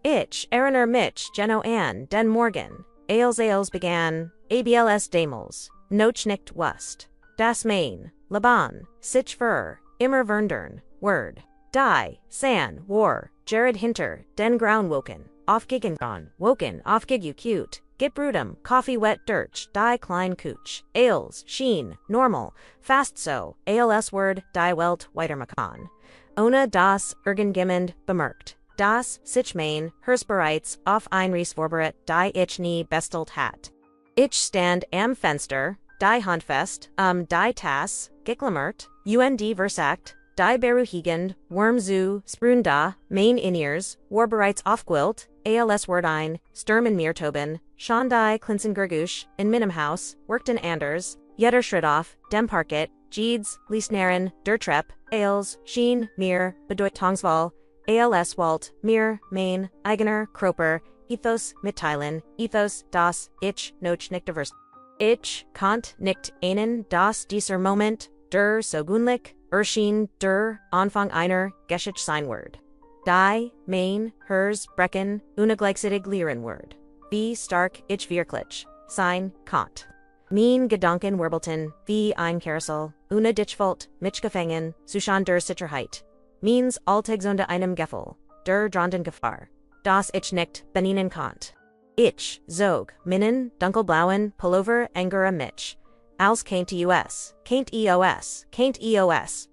Ich, Erinnere mich, Geno an, den Morgen, Ales began, abls damals, noch nicht wust, das Main, Laban, sich für, immer verndern, Word, die, san, war, Jared hinter, den Graunwoken, woken, aufgeguckt, Git Brutum, Coffee Wet Dirch, Die Klein Kuch, Ales, Sheen, Normal, Fast So, ALS Word, Die Welt, Weitermachen. Ohne das Irgendjemand bemerkt. Das, sich mein, Bereits, auf ein Vorbereitet, Die ich nie bestelt hat. Ich stand am Fenster, Die Handfest, Die Tass, Geklammert, UND Versagt, Die Beruhigend, Worm zu, Sprunda, Main Inears, Bereits aufgewilt, ALS Word ein, Sturm in Meertoben, Schon die Klinsen Gergusch, in Minimhaus, worked in Anders, Jeder Schritthoff, Dem Parket, Jedes, Liesnaren, Der Trepp, Ales, Sheen, Mir, Bedeut Tongsval, ALS Walt, Mir, Main, Eigener, Kroper, Ethos, Mitteilen, Ethos, Das, Ich, Noch nicht divers. Ich, Kant, nicht einen, das, dieser Moment, Der, Sogunlich, Erschien, Der, Anfang einer, Geschichte sein Word. Die, Main, Hers, Brecken, Unagleichzeitig Lehren Word. Wie stark, ich wirklich, sein, Kant. Mein Gedanken wirbelten, wie ein Karussell, ohne Ditchfolt, mich gefangen, Zustand der Sicherheit. Means alltäglich unter einem Gefühl, der drohenden Gefahr. Das ich nicht benennen Kant. Ich, zog, Minnen, dunkelblauen, Pullover, Angera mich. Als keint US, keint EOS,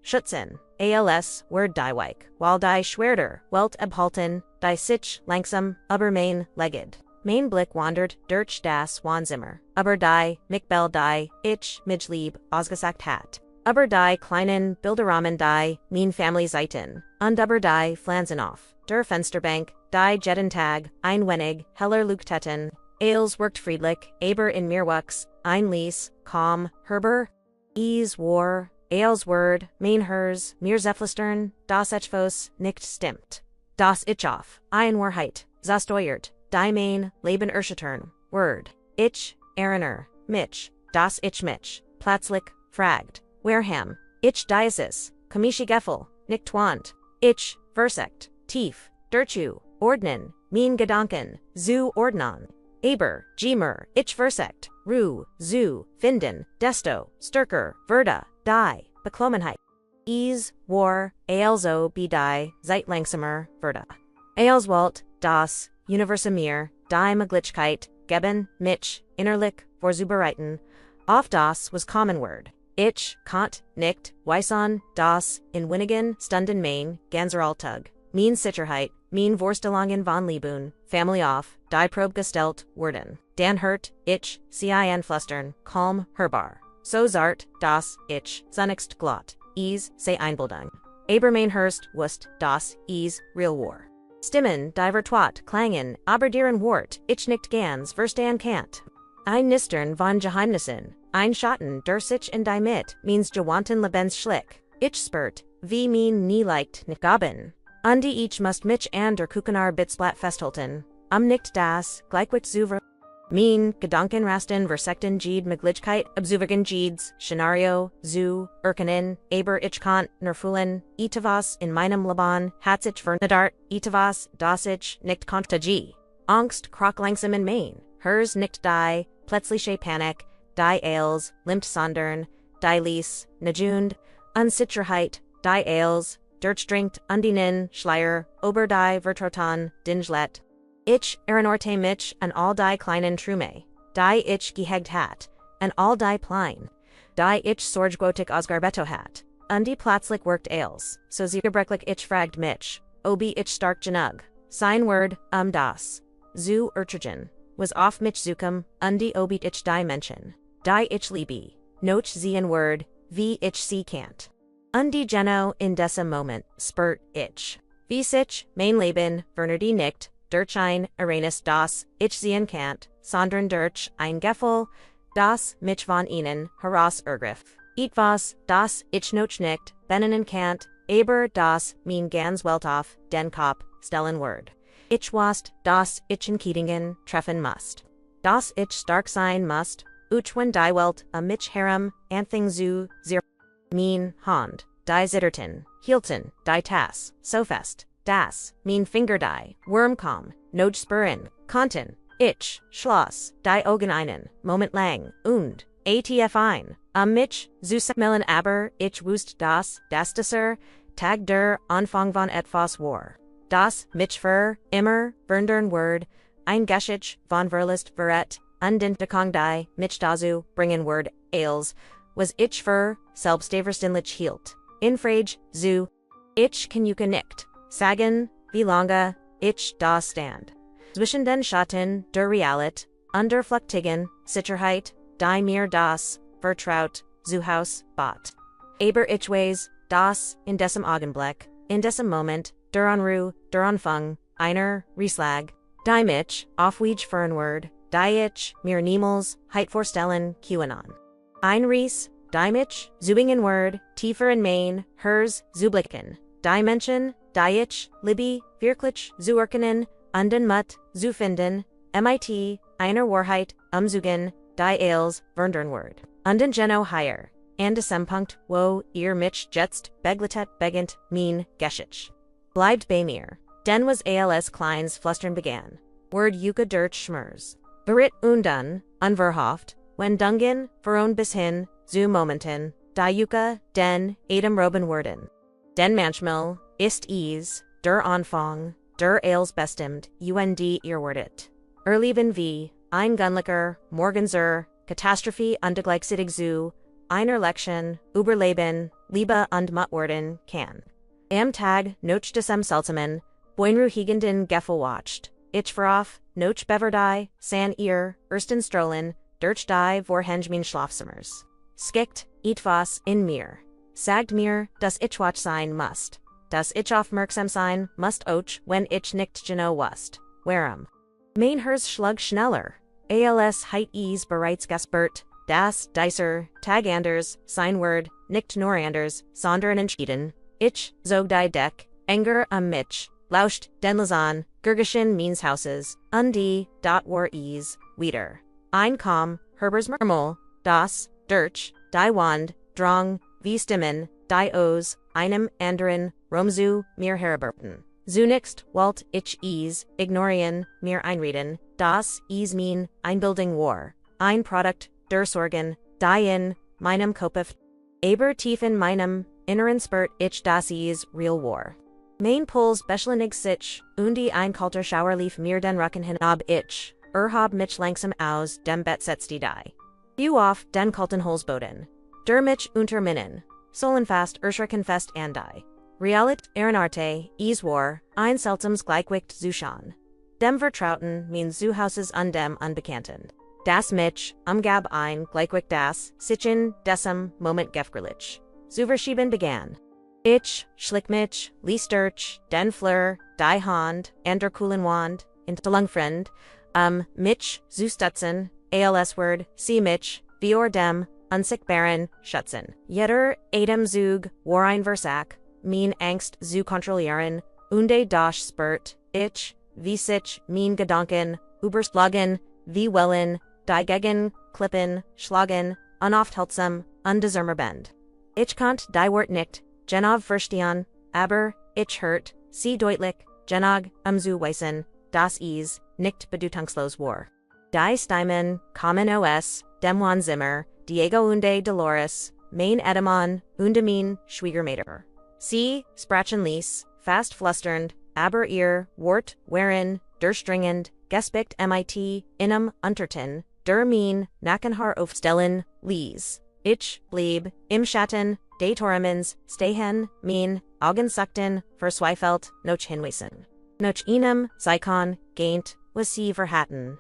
Schutzen, ALS, Word dieweik, while die Schwerter, Welt abhalten, die sich, langsam, aber mein, legged. Mein Blick wandert, durch das Wohnzimmer, aber die, Mickbell die, ich, Midlieb, ausgesagt hat. Aber die kleinen Bilderrahmen die, mein Family Seiten, und aber die Flansen auf, der Fensterbank, die Jeden Tag, ein wenig, heller Lugtetten, Ales worked friedlich, aber in Mirwux, ein Lies, calm, Herber, Ease war, Ales Word, mein Hers, mir Zephlistern, das Etchfos, nicht stimmt. Das Ich auf, ein Wahrheit, zasteuert, die Main, Leben erschüttern, Word, Ich, Erinnere, mich, das Ich mich, plötzlich, fragt, Wareham, Ich Diocese, Kamishi Geffel, nicht want, Ich, Versekt, Tief, Derchu, Ordnen, mein Gedanken, zu ordnen. Aber, Gemer, Ich Versekt, Ru, zu, finden, desto, stärker, Verda, die, bekommenheit. Ease, war, also be die, Zeit langsamer, Verda. Walt, das, Universumir, die Möglichkeit, geben, mich, innerlich, vorzubereiten. Auf das was common word. Ich, Kant, nicht, Weisson, das, in wenigen Stunden mein, ganzer Alltag. Mein Sicherheit, mein Vorstellungen von Leben, Family auf, die Probe gestellt, Worden. Dan hört, Ich, cin flustern, calm, hörbar. So zart, das, Ich, zunächst glott, sei Einbildung. Aber mein Hurst, wust, das, real war. Stimmen, die Vertwat, klangen, aber deren Wort, Ich nicht ganz verstehen kannt. Ein Nistern von Geheimnissen, ein Schatten der sich in die Mit, means gewanten Lebens schlick. Ich spürt, wie mein nie leicht nicht gaben. Undi ich must mich an der Kuchenar Bitsblatt festhalten. Nicht das, gleichwit zuver. Mein Gedanken rasten versekten Jede Möglichkeit, obzuvergen Jedes, Szenario, zu, erkennen, aber ich kann, nerfulen, etwas in meinem Leben, hat sich vernadart, etwas, das ich, nicht konnte G. Angst, krach langsam in mein, hers nicht die, plötzliche Panik, die Ales, limpt sondern, die Lies, najund, Unsicherheit, die Ales, Durchdrinkt, Undinen, Schleier, Ober die Vertrotan, Dinglet. Ich, Erinorte mich, an all die kleinen Trume, die ich gehegt hat, an all die plein, die ich sorgwotig ausgarbetto hat, die plötzlich worked Ales, so sie gebrecklich ich fragt mich, obi ich stark genug, sein Word, das, zu Urtrigen, was auf mich zukum, die obi ich die Menschen, die ich liebe, noch sie in Word, wie ich sie can't. Die Geno in diesem Moment, spurt ich. Wie sich, mein Leben, Vernerde nicht, durch ein, Arenas das, ich sehen kannt, sondern durch ein Gefühl, das mich von ihnen heraus ergriff. Etwas, das ich noch nicht benennen kannt, aber das mein ganz Welt auf den Kopf stellen Word. Ich wast, das ich in Kiedingen treffen must. Das ich stark sein must, wenn die Welt a mich herem, anthing zu, zir. Mein Hand, die Zitterten, hielten, die Tass, so fest, das, mean finger die, Wormkom, noj spuren, konten, ich, Schloss, die Augen einen, Moment lang, und, ATF ein, mich, Zusmellen aber, ich wust das Desser, Tag der Anfang von etwas war. Das, mich für, immer, verndern Word, ein Geschichte von verlist verret, undintekong die, mich dazu, bringen Word, Ailes, was ich für, selbstverständlich hielt. Infrage, zu, ich kann nicht, sagen, wie lange, ich da stand. Zwischen den Schatten, der Realität, Underfluktigen, Sicherheit, die mir das, vertraut, zu Haus, bat. Aber ich weiß, das, in diesem Augenblick, in diesem Moment, der Anru, der Anfang, einer, Rieslag, die mich, aufweich für ein Word, die ich, mir niemals, heit vorstellen, QAnon. Ein Ries, die mich, zuingen Word, tiefer in Main, hers, zublicken, die Menschen, die ich, Libby, wirklich, zu erkennen, unden Mut, zu finden, MIT, einer Wahrheit, umzugen, die Ailes, verndern Word, unden Geno higher, and Punkt, wo, ihr mich jetzt, begletet, begent, mean, Geschichte. Bleibt bei mir. Den was als Kleins flustern began. Word Yuka dirt schmers. Berit undun, unverhofft, wenn Dungen, veron bis hin, zu Momenten, die Yuka, den, Adam Roben worden. Den manchmal, ist der Anfang, der als bestimmt, und ihr wordet. Erleben wie, ein Gunlicker, Morgenser, Katastrophe undegleichzeitig zu, einer Lection, Überleben, Liebe und Mut worden, kann. Am Tag, noch des Seltsamen, Boinruhigenden Geffelwacht, ich vorauf, noch beverdei, san ihr, ersten Strollen, durch die Vorhängemin Schlafzimmers. Skickt, etwas in mir. Sagt mir, dass ich wach sein must. Dass ich aufmerksam sein must auch, wenn ich nicht genau wust. Warum? Mein Herz schlug schneller. Als heit bereits gespürt, das, dieser, Tag anders, sein Word, nicht nur anders, sondern entschieden. Ich, zog die Deck, Enger mich, lauscht, den Lausanne, Gurgischen means houses, dot war wieder. Ein kam, Herbers Murmel, das, durch, die Wand, Drang, wie Stimmen, die O's, einem anderen, Romzu, mir herberten. Zunächst, Walt, ich ignorieren, mir einreden, das, mean, Einbildung war, ein Produkt, der Sorgen, die in, meinem Kopf, aber tief in meinem, inneren Spurt ich das real war. Mein Puls beschleunigt sich, die ein kalter Schauerlief mir den Rücken hin ob ich, hab mich langsam aus dem Bett setzt die. You auf den kalten Holzboden. Der mich unterminnen. Solenfast erschrecken fest and die. Realit, Ehrenarte, war, ein seltsams Gleichwicht zuschan. Dem Vertrauten means zu Hauses dem Unbekannten. Das mich, gab ein Gleichwicht das, sichen, desem, Moment gefgrillich. Zu verschieben begann. Ich, schlick mich, ließ durch, den Fleur, die Hand, and der coolen Wand, in der Lungfriend, mich, zu stutzen, als Word, sie mich, wie dem, unsichtbaren, schutzen. Jeder, Adam Zug, war ein Versack, mean Angst zu kontrollieren, das spürt, ich, wie sich, mean Gedanken, überschlagen, wie Wellen, die gegen, klippen, schlagen, unaufhaltsam, undiscernerbend. Ich konnt die Wort nicht, Genov verstehen, aber, ich hört, sie deutlich, Genog, zu weißen, das nicht bedeutungslos war. Die Stimmen, kommen os, dem Juan Zimmer, Diego Dolores, mein Edemann, mein Schwiegermater. Sie, sprachen ließ, fast flusternd, aber ihr, Wort, wherein, durchdringend, gespicht mit, unterten, der mein, Nackenhaar aufstellen, ließ. Ich, blieb, im Schatten, des Tormens, stehen, mein, Augen suckten, verzweifelt, noch hinwiesen. Noch Psychon, gaint, was sie verhatten.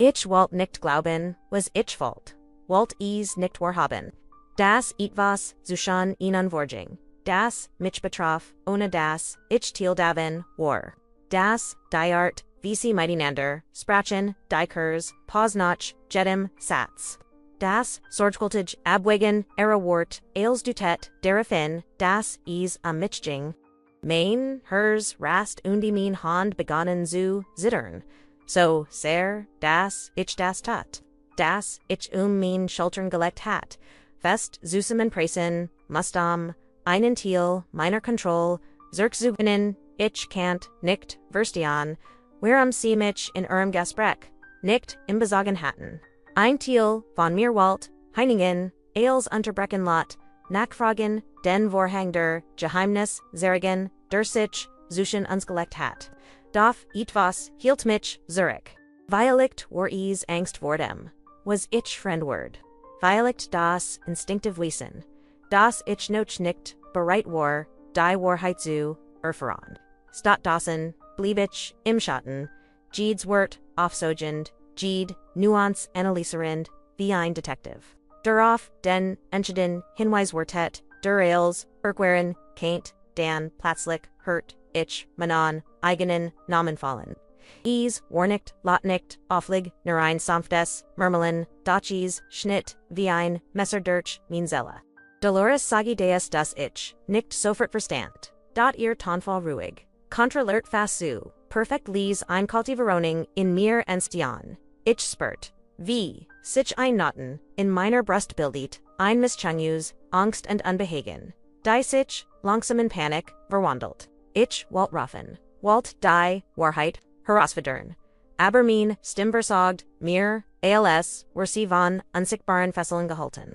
Ich wollt nicht glauben, was ich wollt. Wollt nicht wahrhaben. Das etwas, zuschan ihnen vorging. Das, mich betraf, ohne das, ich daven, war. Das, die Art, wie sie miteinander, sprachen, die Kurs, Posnach, jedem, Satz. Das, sorgfältig, abwägen, wort, als dutet, daraufhin, das, Mitching. Mein, hers, rast mein Hand begonnen zu zittern. So, sehr, das, ich das tat. Das, ich mein Schultern gelegt hat. Fest, zusammen preisen, mustam, einen Thiel, meiner Kontroll, zurückzugewinnen, ich can't, nicht, verstehen, warum sie mich in ihrem Gespräch nicht im Besagen hatten. Ein Teil von mir wollt, Heiningen, als unterbrechen lot, nachfragen, den Vorhang der Geheimnis, zerrigen, der sich zwischen uns gelegt hat. Doch etwas hielt mich zurück. Vielleicht war es Angst vor dem, was ich Fremdwort. Vielleicht das instinktive Wissen, das ich noch nicht bereit war, die Wahrheit zu erfahren. Statt dessen blieb ich im Schatten, Jedes Wort aufsogend, Jede Nuance analysierend, wie ein Detective. Darauf den entschieden Hinweis wartet, der als Erqueren, kennt, dan plötzlich hört ich meinen eigenen Namen fallen. Es war nicht, nicht, auflig, nur ein sanftes Murmeln, das Schnitt, wie ein Messer durch mein Seele. Dolores sage des das ich nicht sofort verstand. Dat ihr Tonfall ruhig, kontrolliert fast zu, perfekt lies ein kalte Verroning in mir entstehen. Ich spürt, wie sich ein Noten in meiner Brust bildet, ein Misschangus, Angst und Unbehagen. Die sich langsam in Panik verwandelt. Ich wollt rufen, wollt die Wahrheit herausfinden. Aber mein Stimme versagt, mir, als war sie von unsichtbaren Fesseln gehalten.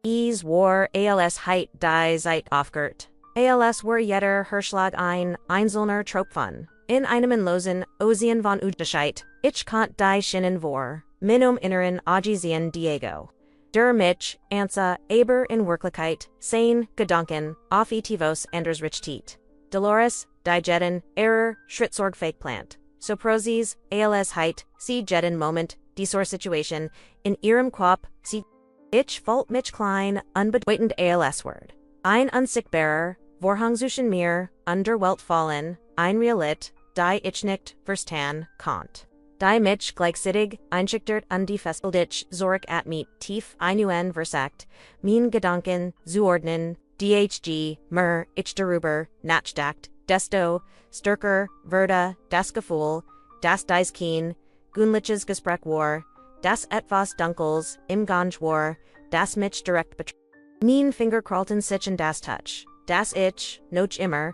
Es war als heit die Zeit aufgehört. Als war jeder Herschlag ein einzelner Tropfen. In einem losen Ozean von Unterschied, ich konnt die Schienen vor, inneren Agisien Diego. Der mich, Ansa, aber in Wirklichkeit, sein Gedanken, auf etivos anders Richtet. Dolores, die Jeden, Schrittsorg fake plant. So proses, als heit, sie Jeden Moment, die Situation, in ihrem Quap, sie ich volt mich klein, unbedeutend als Word. Ein unsichtbarer, Vorhang zwischen mir, under Welt fallen, ein Realit, die ich nicht verstehen konnt. Die mich gleichzeitig einschichtert undefesselt ich zurück at mich tief ein versagt, mein Gedanken zuordnen, dhg, mir, ich darüber, nachdacht, desto, stärker, würde, das Gefühl, das dies keen, gunliches Gespräch war, das etwas Dunkels, im Gange war, das mich direkt betraf. Mein Finger crawlten sich in das Touch, das ich, noch immer,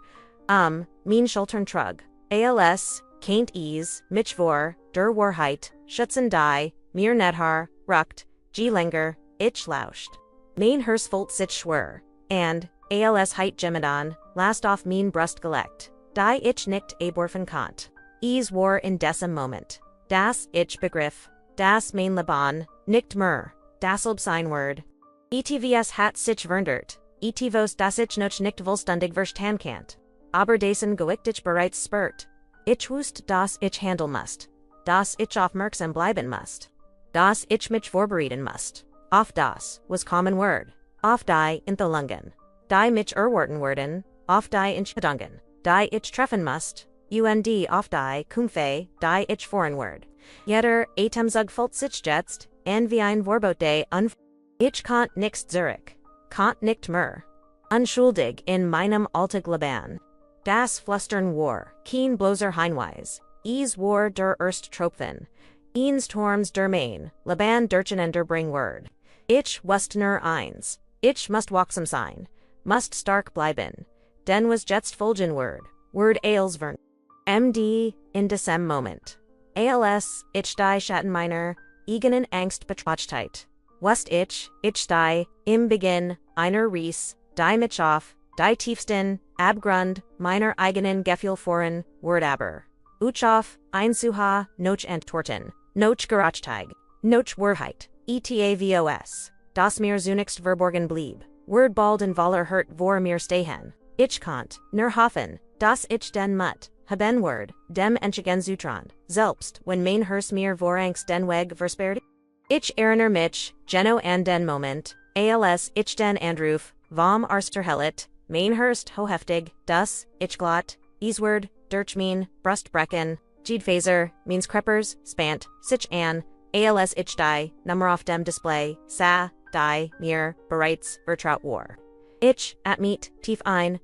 mein Schultern trug, als, kennt mich vor, der Wahrheit, schützen die, mir nedhar, ruckt, länger, ich lauscht. Mein Herz volt sich schwer, and, als heit Gemedan, last auf mein Brust gelegt, die ich nicht aborfen konnt. Es war in diesem Moment, das ich begriff, das mein Leben, nicht mehr, dasselbe sein Word. Etvs hat sich verndert, etivos das ich noch nicht vollständig verstehen kannt. Aber dessen Gewicht ich bereits spürt. Ich wusste, dass ich handeln musst, dass ich aufmerksam bleiben musst, dass ich mich vorbereiten musst. Auf das was common word, auf die Enthalungen, die mich erwarten werden, auf die Entscheidungen, die ich treffen musst, auf die Kumpfe, die ich foreign word. Jeder Atemzug folgt sich jetzt, und wie ein Vorbote ich konnt nicht zurück, konnt nicht mehr. Unschuldig in meinem Alltag Das Flüstern war, kein bloßer Hinweis, es war der erste Tropfen, eins Torms der Main, Leben durcheinander bring word. Ich wusste nur eins, ich musst wachsam sein, musst stark bleiben, denn was jetzt folgen word als vern. MD, in diesem Moment. Als, ich die Schatten meiner, eigenen Angst betrachtheit. Wust ich die, im Beginn, einer Ries, die mich auf, die tiefsten, Abgrund, meiner eigenen Gefühl voren, word aber. Uchauf, einzuha, noch enttorten, noch gerachtteig, noch Wahrheit, etavos, das mir zunächst verborgen blieb, word bald in Waller hört vor mir stehen. Ich konnt, nur hoffen, dass ich den Mut, haben word, dem entgegen zutrand, selbst, wenn mein Herz mir vorangst den Weg versperrt. Ich erinnere mich, genau an den Moment, als ich den Anruf, vom Arsterhellet, mein Herz heftig, das, ich glatt, Easword, durch mein, Brustbrechen, Jedfaser, means Kreppers, spant, sich an, als ich die, Nummer auf dem Display, die, mir, bereits, vertraut war. Ich, at meet, tief ein,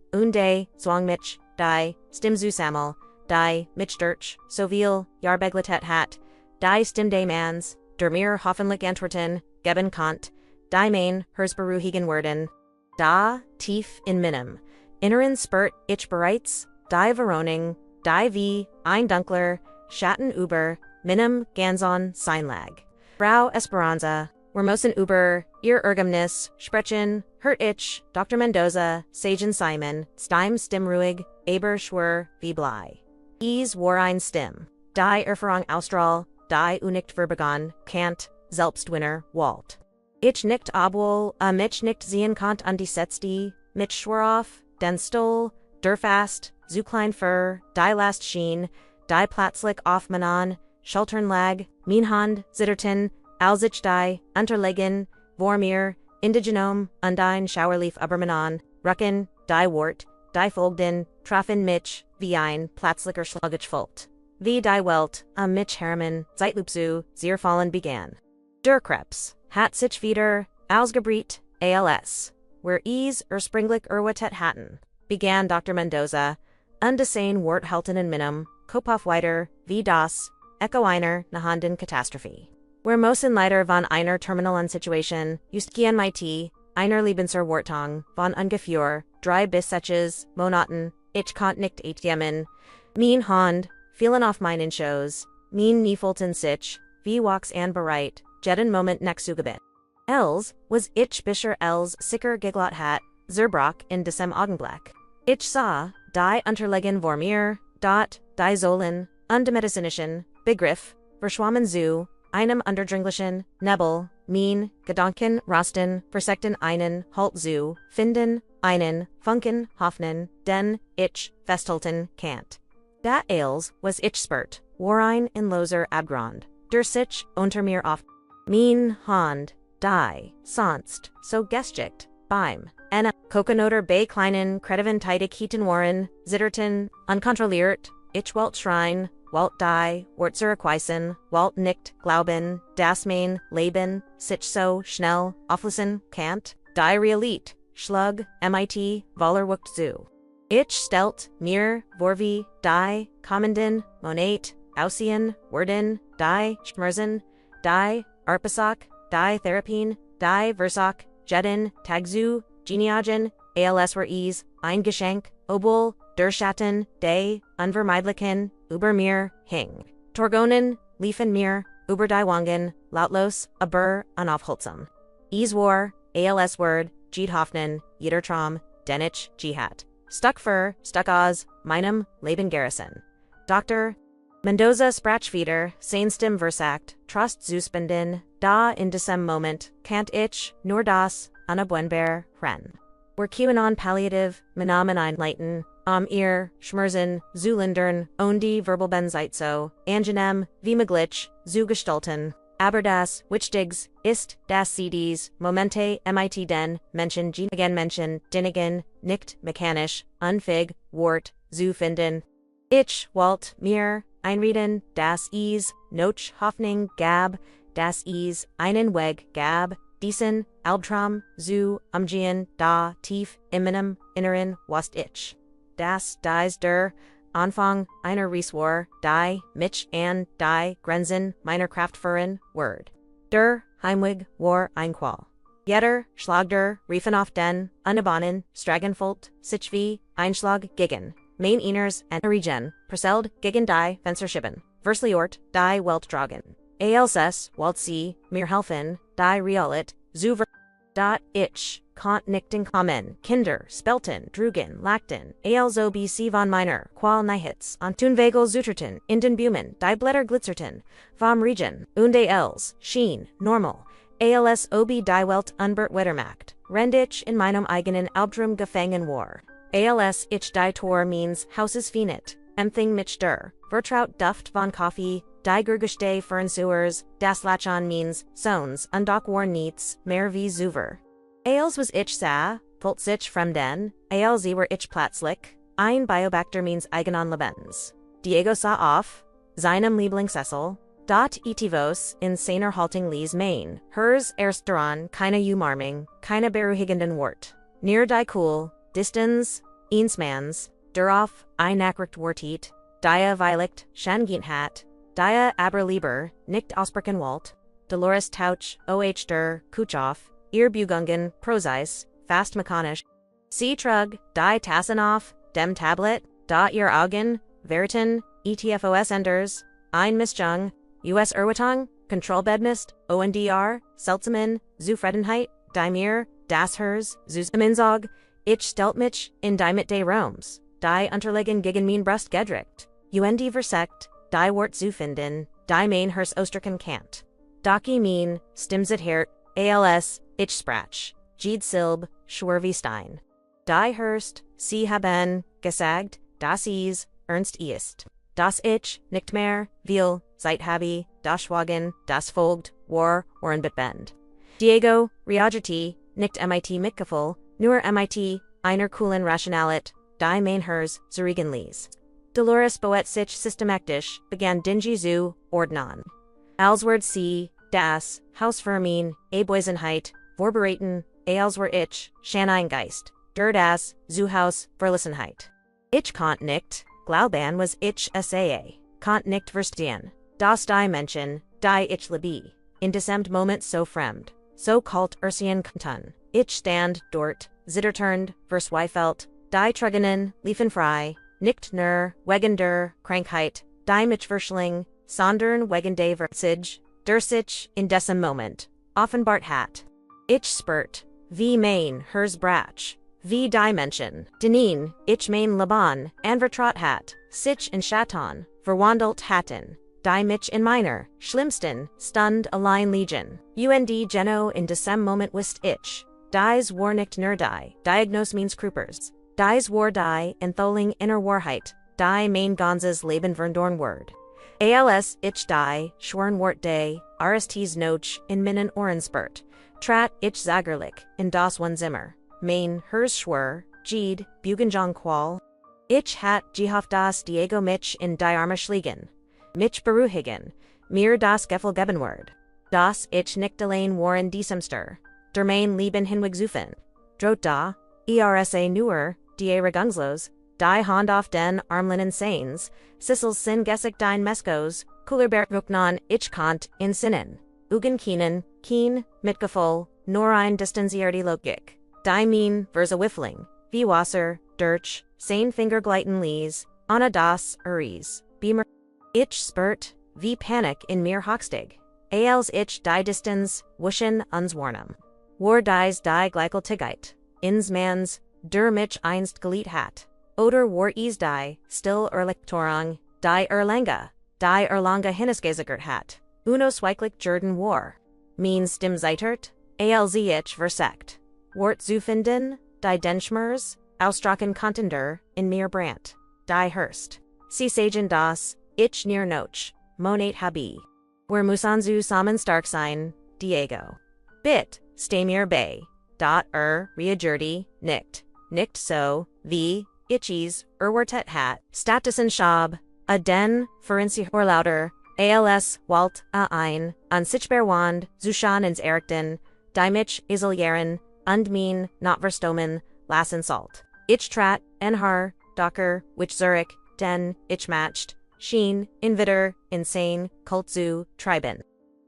zwang mich, die, stim zusammen, die, mich durch, so viel, jarbegletet hat, die stim mans, der mir hoffentlich antworten, geben konnt, die mein, hers beruhigen werden, da, tief in meinem, inneren spürt ich bereits, die Veroning, die wie, ein Dunkler, Schatten über, Minim, Ganson, Seinlag. Frau Esperanza, Wermosen über, ihr Ergebnis, Sprechen, Hurt ich, Dr. Mendoza, Sagen Simon, Steim Stimmruhig, Aber Schwur, wie Blei. War ein Stimm. Die Erfahrung Austral, die Unikt Verbegon, Kant, Selbstwinner, Walt. Ich nicht obwohl, mich nicht sehen konnt an die Setzti, mit Schwerauf, den Stol, der Fast, zu klein für, die Last Schien, die Platzlich auf Manon, Schultern lag, mein Hand, Zitterten, Alsich die, Unterlegen, Vormir, Indigenom, Undine Schauerlief Ubermanon, Rucken, die Wort, die Folgden, Trafen Mitch, wie ein, Platzlicher Schluggich Volt. Wie die Welt, Mitch Hermann, Zeitlupsu, Zierfallen began. Der Krebs, hat sich wieder, ausgebreitet, als. Where Springlich Erwatet hatten, began Dr. Mendoza, undesane Wort halten in Minim, Kopaf weiter, wie das, Echo einer, Nahanden Katastrophe. Where Mosen Leiter von einer terminalen Situation, just gern mit, einer Lebensser Wortong, von ungefähr, drei bis sechs, Monaten, ich konnt nicht atmen, mein Hand, vielen auf meinen Shows, mein Niefolten sich, wie walks an bereit, jeden Moment nexugabit. Els, was ich bisher els sicker giglot hat, Zerbrock in diesem Augenblick. Ich sah, die Unterlegen vor mir, die Zollen, undemedizinischen, Begriff, verschwommen zu, einem underdringlichen, Nebel, mein, Gedanken, Rosten, versekten einen, Halt zu, finden, einen, Funken, Hoffnung, den, ich, festhalten, can't. Dat als, was ich spurt, war in loser Abgrund, der sich, unter mir auf, mein Hand, die, sonst, so geschicht, beim, Kokenoter bei kleinen, krediven Teidig hieten waren, zitterten, unkontrolliert, ich Walt Schrein, Walt die, Wurzer Queisen, Walt nicht, glauben, das mein, Leben, sich so, schnell, auflösen, can't, die Realität, Schlug, mit, Wallerwucht zu. Ich stellt, mir, vorwie, die, kommenden, Monat, aussehen, werden, die, schmerzen, die, Arpasak, die Therapien, die Versak, Jeden, Tagzu, Genealogen, als war ein Geschenk, obwohl, der Schatten, de, unvermeidlichen, über mir, hing. Torgonen, liefen mir, über die Wangen, lautlos, aber, unaufhaltsam. War, als Word, Jede Hoffnung, jeder Traum, den ich, Jihad. Stuck für, stuck aus, meinem, Leben Garrison. Dr. Mendoza Sprachfeder, Seinstim Versagt, Trost Zuspenden, da in diesem Moment, can't ich, nur das, unabwendbar, ren. Were QAnon palliative, Menamen einleiten, ihr, Schmerzen, Zulindern, Ondi Verbelbenzeitso, Angenem, wie Maglitsch, zu gestalten, aber das, Wichtigs, ist, das CDs, Momente, mit den, Menschen, again Menschen, Dinigen, nicht, mechanisch, unfig, Wort, zu finden. Ich, Walt, mir, einreden, das Noch, Hoffnung, Gab, das einen Weg, Gab, diesen, Albtraum, zu, umgehen, da, tief, im Inneren, was ich. Das, dies, der, Anfang, einer Rieswar, die, mich, an, die, Grenzen, meiner Kraftführen, Word. Der, Heimweg, war, ein Qual. Jeder, Schlagder, riefen auf den, Unabanen, Stragenfolt, Sichvi, Einschlag, gegen. Main Iners and Regen, Perseld, gegen die, Fensterschiben. Versliort, die Weltdragen. Alss, Waltsi, mir helfen, die Realit, Zuver. Ich, Kant nichten kommen, Kinder, Spelten, Drugen, Lackten, Alsobc von Miner, Qual Nihits, Antunvagel Zuterten, Inden Bumen, die Blätter glitzerten, vom Regen, Unde Els, Schien, Normal, als ob die Welt unbert Wettermacht, Rendich in meinem eigenen Albtrum gefangen war. Als ich die Tor means Hauses Finet, Emthing mich der, Vertraut Duft von Kaffee, die Gergeste Fernsehers, das Lachon means, Sohns, Undok war niets, mehr wie Zuver. Als was ich sah, Pult sich fremden, als war ich platzlich, ein Biobacter means eigenon Lebens. Diego sah auf, seinem Lieblingssessel, dot etivos in seiner Halting Lies Main, hers erst daran, keine Umarming, keine beruhigenden Wort. Near die Cool, Distance, Eensmans, darauf, einachricht Wortit, dia Weiligt, Schanginhat, dia Aberlieber, nicht Ausbreckenwalt, Dolores Tauch, der, Kuchoff, ihr Bugungen, Proseis, fast mechanisch. Sie trug, die Tassenoff, dem Tablet, Ihr Augen, Veriten, ETFOS Enders, ein Mischung, US Erwittung, Kontrollbedmist, ONDR, Seltsamen, Zufriedenheit, die mir, das Hers, Zusammensorg, ich stelt mich in die Mitte Roms, die Unterlegen gegen mein Brust gedrückt, UND versekt, die Wort zu finden, die mein Hers Osterken kant. Doki mein, stimmt hert, als, ich sprach, Jede Silb, Schwervi Stein. Die Hurst, sie haben, gesagt, das is, ernst ist. Das ich, nicht mehr, will, seit habe, das Schwagen, das folgt, war, oren bitbend. Diego, reagiti, nicht mit Mitgefühl, nur mit, einer coolen Rationalit, die mein Hers, zurigen ließ. Dolores boet sich systematisch, begann dingy zu, ordnen. Alsword sie, das, Hausvermin, Boysenheit, Vorbereiten, Alswer ich, Schaneingeist, das, Zuhaus, Verlissenheit. Ich konnt nicht, Glauben was ich saa, konnt nicht verstehen, das die Menschen, die ich liebe, in diesem Moment so fremd, so kalt Ursien Kantun, ich stand dort, zitterturned, versweifelt, die Trugenen, liefen frei, nicht nur, wegen der Krankheit, die mich verschling, sondern wegen der Versich, der sich, in diesem Moment, offenbart hat. Ich spürt, wie mein Hers brach, wie die Menschen, denen, ich mein Leben, anvertraut hat, sich in Schatten, verwandelt hatten, die mich in meiner, schlimmsten, Stund allein liegen. Geno in diesem Moment wist ich, dies war nicht nur die, Diagnose means Kruppers, dies war die, entholing inner Wahrheit, die mein ganzes Leben verloren word. Als ich die, schworn wort de, RSTs noch, in meinen Ohren spurt, trat ich zagerlich, in das one Zimmer, mein Hers schwur, Jede, Bugenjong qual. Ich hat gehofft das Diego mich in die Arme schlägen, mich beruhigen, mir das Gefühl geben word, das ich nicht allein waren diesemster, der mein Leben hinwegzufen, droht da, ersa nur, die Regungslos, die Hand auf den Armlinen Seins, Sissels sin gesig dein Meskos, Kullerbert Ruknan ich kant in Sinnen, Ugen Keenan, Keen, Mitgefühl, nur ein distanzierte Logik, die mein, Versa Wiffling, wie Wasser, Dirch, sein Fingergleiten lies, Anna das, Uris, Beamer, ich spurt, wie Panik in mir hochstig, als ich die Distanz, wuschen unswarnum. War dies die Gleichgültigkeit, ins mans, der mich einst geliet hat. Oder war is die, still Erlichtorung, die Erlanga, die Erlanga hinnesgesigert hat. Uno zweiglich Jordan war. Means stim zeitert, als ich versekt. Wort zu finden, die Denschmers, ausstraken Contender, in mir Brandt, die Hurst. Sie sagen das, ich near noch, Monat habe. Wer musan zu samen stark sein, Diego. Bit, stay mir bei. Dot reagirti, nicht so, wie, itchies, wertet hat, statusen schab, a den, ferenci lauter, als, walt, ein, an sichberwand, zushan ins Erikten, dimich, iseljaren, und mein, not verstomen, lassen salt. Ich trat, en har, docker, which Zurich, den, ich matched, schien, invitter, insane, kult zu, triben.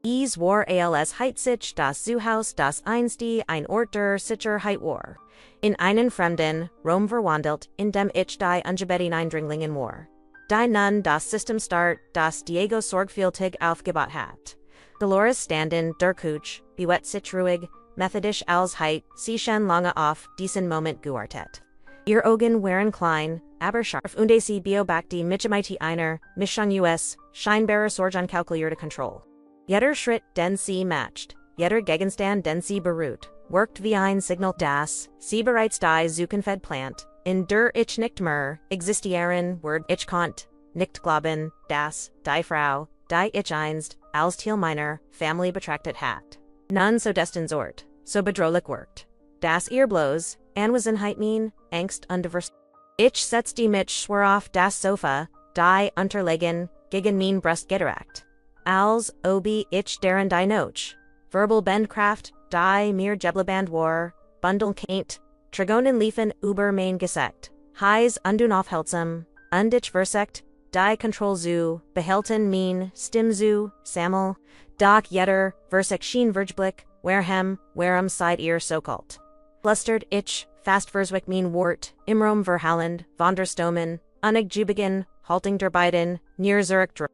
Es war als Heitzich das Zuhaus das einste ein Ort der sicher Heit war. In einen fremden, Rom verwandelt, in dem ich die Ungebeten Eindringlingen war. Die nun das System start, das Diego sorgfältig aufgebaut hat. Dolores standen der Kuch, bewet sich ruhig, methodisch als Heit, sie schon lange auf diesen Moment gewartet. Ihr Augen waren klein, aber scharf und sie beobachtete mich mit einer Mischung US, scheinbarer Sorge kalkulierte Kontrolle. Jeder Schritt den sie matcht, jeder Gegenstand den sie berührt, wirkt wie ein Signal das, sie bereits die Zukunft plant, in der ich nicht mehr, existieren, word ich konnt, nicht glauben, das, die Frau, die ich einst, als Teil meiner, Family betrachtet hat. Nun so destensort, so bedrohlich wirkt. Das ihr bloß, Anwesenheit mein, Angst und Divers. Ich setzte mich schwer auf das Sofa, die Unterlegen, gegen mein Brust gedrückt. Als obi ich deren die Noch, verbal Bendkraft, die mir Jebleband war, Bundel kaint, Trigonen liefen über mein Gesekt, Heis unaufhaltsam, und ich versekt, die Kontroll zu, behalten mein, Stim zu, Sammel, doch jeder, versekt schien Vergeblick, warem seid ihr so kalt. Flustert ich, fast verswick mein Wort, Imrom verhallend, Vonderstomen, unig Jubigen, halting der beiden, near Zurich dr.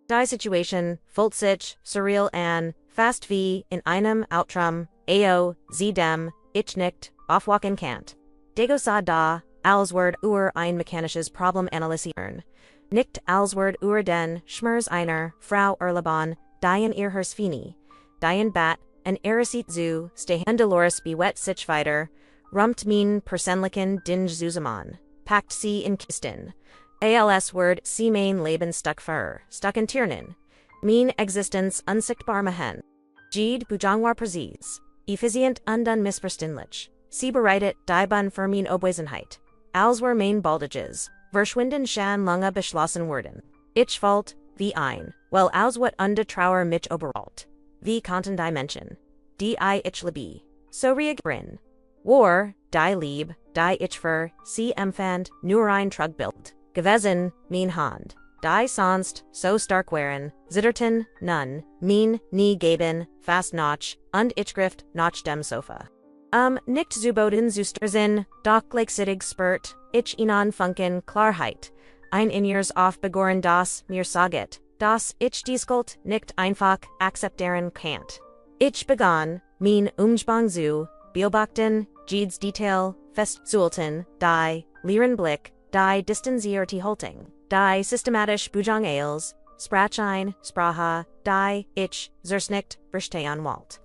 Die Situation, Volt sich, surreal an, fast wie, in einem Outrum, ao, jedem, ich nicht, aufwachen kannt. Dego sa da, als Wort ein mechanisches Problem analysieren. Nicht als Wort den, Schmers einer, Frau Leben, die in ihr Fini, die in Bat, en Eresit zu, stehen Dolores bewet sich weiter, rumpt min Persenlichen dinge Zusammen, packt sie in Kisten. Als Wort sie mein Leben stuck in Tiernen. Min Existenz unsichtbar machen. Jede Bujangwar Präzis. Effizient und unmissverständlich. Sie bereitet die Bun für min Obwesenheit. Als were mein Baldages. Verschwinden schon lange beschlossen worden. Ich wollt, wie ein, well als wat unde Trauer mich oberalt. Wie konnten die Menschen. Die ich liebe. So reagieren. War, die Lieb, die ich für, sie empfand, nur ein Trugbild. Gewesen, min Hand. Die sonst, so stark waren, zitterten, nun, min, nie geben, fast noch, und ich grift, noch dem Sofa. Nicht zuboden zustersinn, doch gleichzeitig spürt, ich ihnen funken Klarheit. Ein in ihrs aufbegoren das mir saget, das ich dies Gold nicht einfach akzeptieren kannt. Ich begann, min Umspang zu, beobachten, Jedes Detail, festzuhalten, die, leeren Blick, die distanzierte Haltung, die systematisch Bujang Ailes, Sprachine, Sprache, die, ich, nicht, verstehen wollt.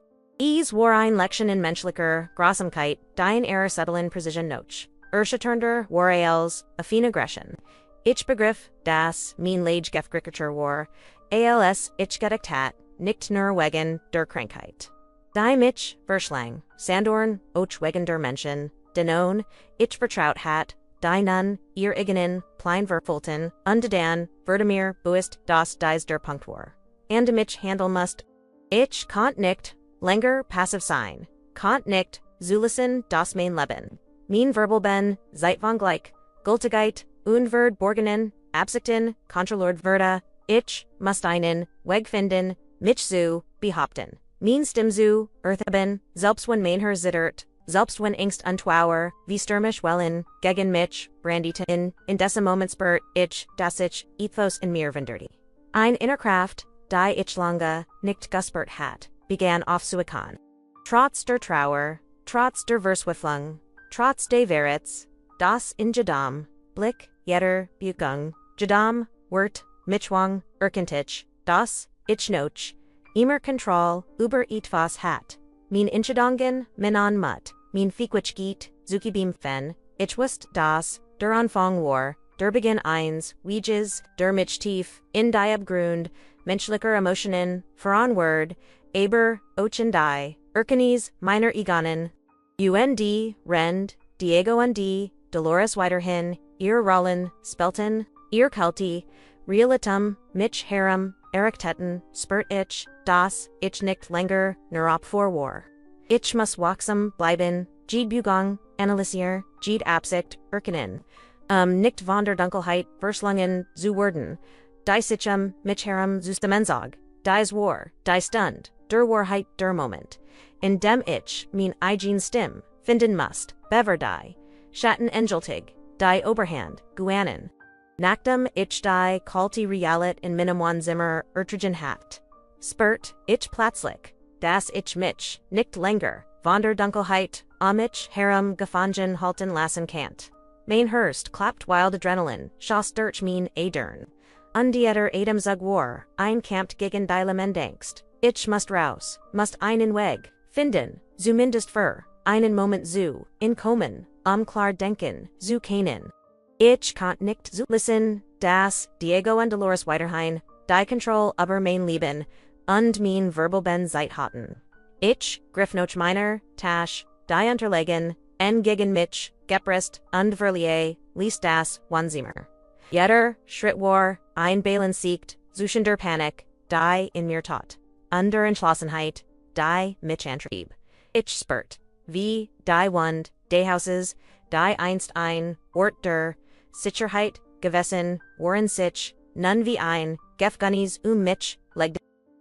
War ein Lection in menschlicher Grausamkeit, die in ihrer subtilen Precision noch. Urschaturnder, war als, affine Aggression. Ich begriff, das, min Lage Gefgrickerture war, als, ich gedeckt hat, nicht nur wegen der Krankheit. Die mich, Verschlang, Sandorn, och wegen der Menschen, denon, ich vertraut hat, die nun, ihr eigenen, plein verfolten, undedan, Verdamir, buist, das dies der Punkt war. And mich handel must. Ich konnt nicht, länger passiv sein, konnt nicht, zulassen, das mein Leben. Mein verbal ben, Zeitvon gleich, Gültigkeit, unverd borgenen, absichten, kontrolliert werde, ich, must einen, Weg finden, mich zu, behaupten. Mein Stimm zu, eartheben, selbst wenn mein Herr zittert, selbst wenn Angst untwauer, wie stürmisch wellen, gegen mich, branditen, in dessen Moment spürt, ich, das ich, ethos in mir venderti. Ein Innerkraft, die ich lange, nicht gespürt hat, begann aufzuerkennen. Trotz der Trauer, trotz der Verswiflung, trotz des Verits, das in jedem, Blick, jeder, Bugung, jedem, Wort, Michwang, Erkentich, das, ich noch, immer Kontroll, über etwas hat, min Inchedongen, Minan Mut, min Fiquich geht, Zukibim Fen, ich wust das, der Anfang war, der Beginn eins, Weges, der Mich tief, in die Abgrund, menschlicher Emotionen, voranward, Aber, Ochen die, Erkenes, meiner Egonen, UND, Rend, Diego und die, Dolores weiterhin, ihr Rollen, Spelten, ihr Kalti, Realitum, Mich Harem, Erichtetten, Spurt ich, das, ich nicht länger, nur ab vor war. Ich muss wachsam bleiben, Jede Bugang, analysier, Jede Absicht, Erkennen, nicht von der Dunkelheit, Verslungen, zu werden, die Sichem, Mich Harem, zu Stemenzog, dies war, die Stund, der Wahrheit, der Moment, in dem ich, mein eigen Stimm, finden must, bever die, Schatten Engeltig, die Oberhand, Guanen. Nachdem ich die kalte Realit in meinem Zimmer ertragen hat. Spurt, ich plötzlich, dass ich mich, nicht länger, von der Dunkelheit, mich herem gefangen halten lassen kannt. Mein Hurst klappt wild Adrenalin, schoss durch mein Adern. Und jeder Atemzug war, ein Kampf gegen die Lemendangst. Ich must raus, must einen Weg, finden, zumindest für, einen Moment zu, inkommen, klar denken, zu kennen. Ich konnt nicht zu listen, das, Diego und Dolores weiterhin, die Kontroll über mein Leben, und mein verbal ben Zeit hatten. Ich, griff noch meiner, Tasch, die unterlegen, en gegen mich, gepresst, und verlieh, ließ das, Wanzimmer. Jeder, Schritt war, ein Balen siegt, zwischen der Panik, die in mir tat. Under Entschlossenheit, die mich antrieb. Ich spürt, wie, die Wund, die Hauses, die einst ein, Ort der, Sicherheit, gewesen, waren sich, nun wie ein, Gefgunnies mich, legte.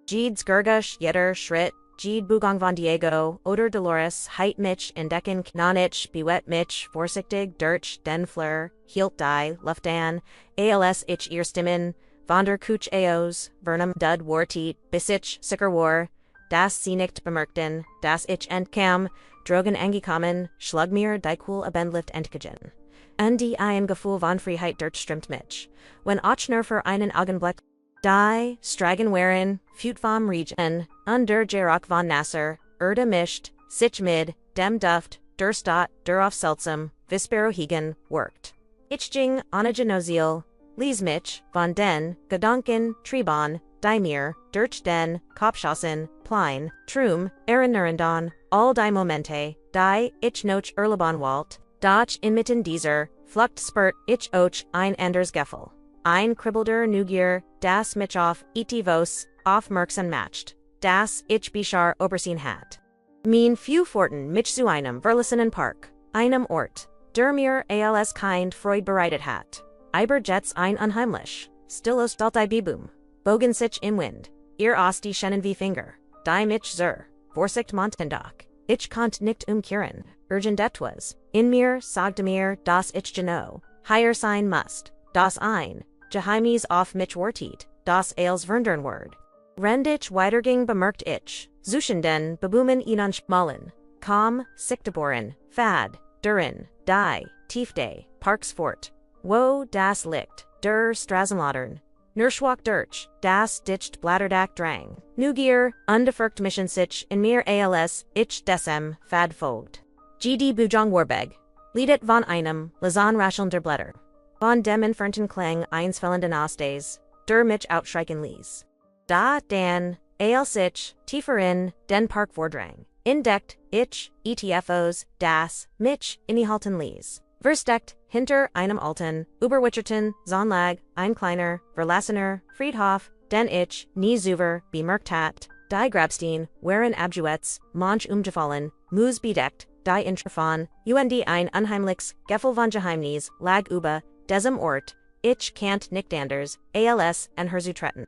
Jedes Gergush, jeder Schritt, Jede Bugang von Diego, oder Dolores, Heit mich, entdecken, knonich, bewet mich, vorsichtig, durch, den Fleur, hielt die, Luftan, als ich ihr Stimmen, von der Kuch Eos, Vernum, Dud Wartit, Bisich, Sicker War, das sie nicht bemerkten, das ich entkam, drogen angekommen, schlug mir die cool abendlift entgegen. Und die ein Gefühl von Freiheit durchströmt mich, wenn auch nur für einen Augenblick, die Stragen waren, fut vom Regen, der Gerock von Nasser, mischt, sich mit, dem Duft, der Stadt, der auf Seltsam, Vispero Hegen, worked. Ich ging, ohne Genoziel, lies mich, von den, Gedanken, Tribon, die mir, durch den, Kopfschossen, Plein, Trum, Erinnerungen, all die Momente, die, ich noch erleben wollt, doch inmitten dieser, Flucht spurt, ich auch ein anders Gefühl. Ein kribbelnder Neugier, das mich auf Etivos, aufmerksam macht, das ich Bichar obersehen hat. Mein Forten mich zu einem verlassenen Park, einem Ort, der mir als kind Freud bereitet hat. Aber jetzt ein unheimlich, stillos Daltai Bibum, bogen sich im Wind, ihr aus die Schennen wie Finger, die mich zur, Vorsicht Montendock, ich konnt nicht umkehren, urgent etwas, in mir sagte mir, das ich genau, higher sein must, das ein, Geheimnis auf mich wartet, das als Word. Rendich weiterging bemerkt ich, Zuschenden bebumen ihnen schmalen, kaum, sichteboren, fad, durin, die, tiefde, Parks fort. Wo das Licht, der Straßenlaternen, Nurschwach durch, das dicht Blatterdack drang, Neugier, undefirkt Mission sich in mir als, ich desem, fad folgt. Jede Bujang Warbeg, Liedet von einem, Lazan rascheln der Blätter. Von dem entfernten Klang eins fällenden Austes, der mich outschrecken ließ. Da dan, als ich, tiefer in, den Park vordrang, entdeckt, ich, ETFOs, das, mich, innehalten ließ. Versteckt, hinter einem alten, Überwitcherten, Zonlag, ein kleiner, verlassener, Friedhof, den ich, nie zuver, bemerkt hat, die Grabstein, waren abjuets, manch umgefallen, Mus bedeckt, die Intrafon, ein unheimliches, Gefühl von Geheimnis, lag über, diesem Ort, ich kannt nicht anders, als, en herzutreten.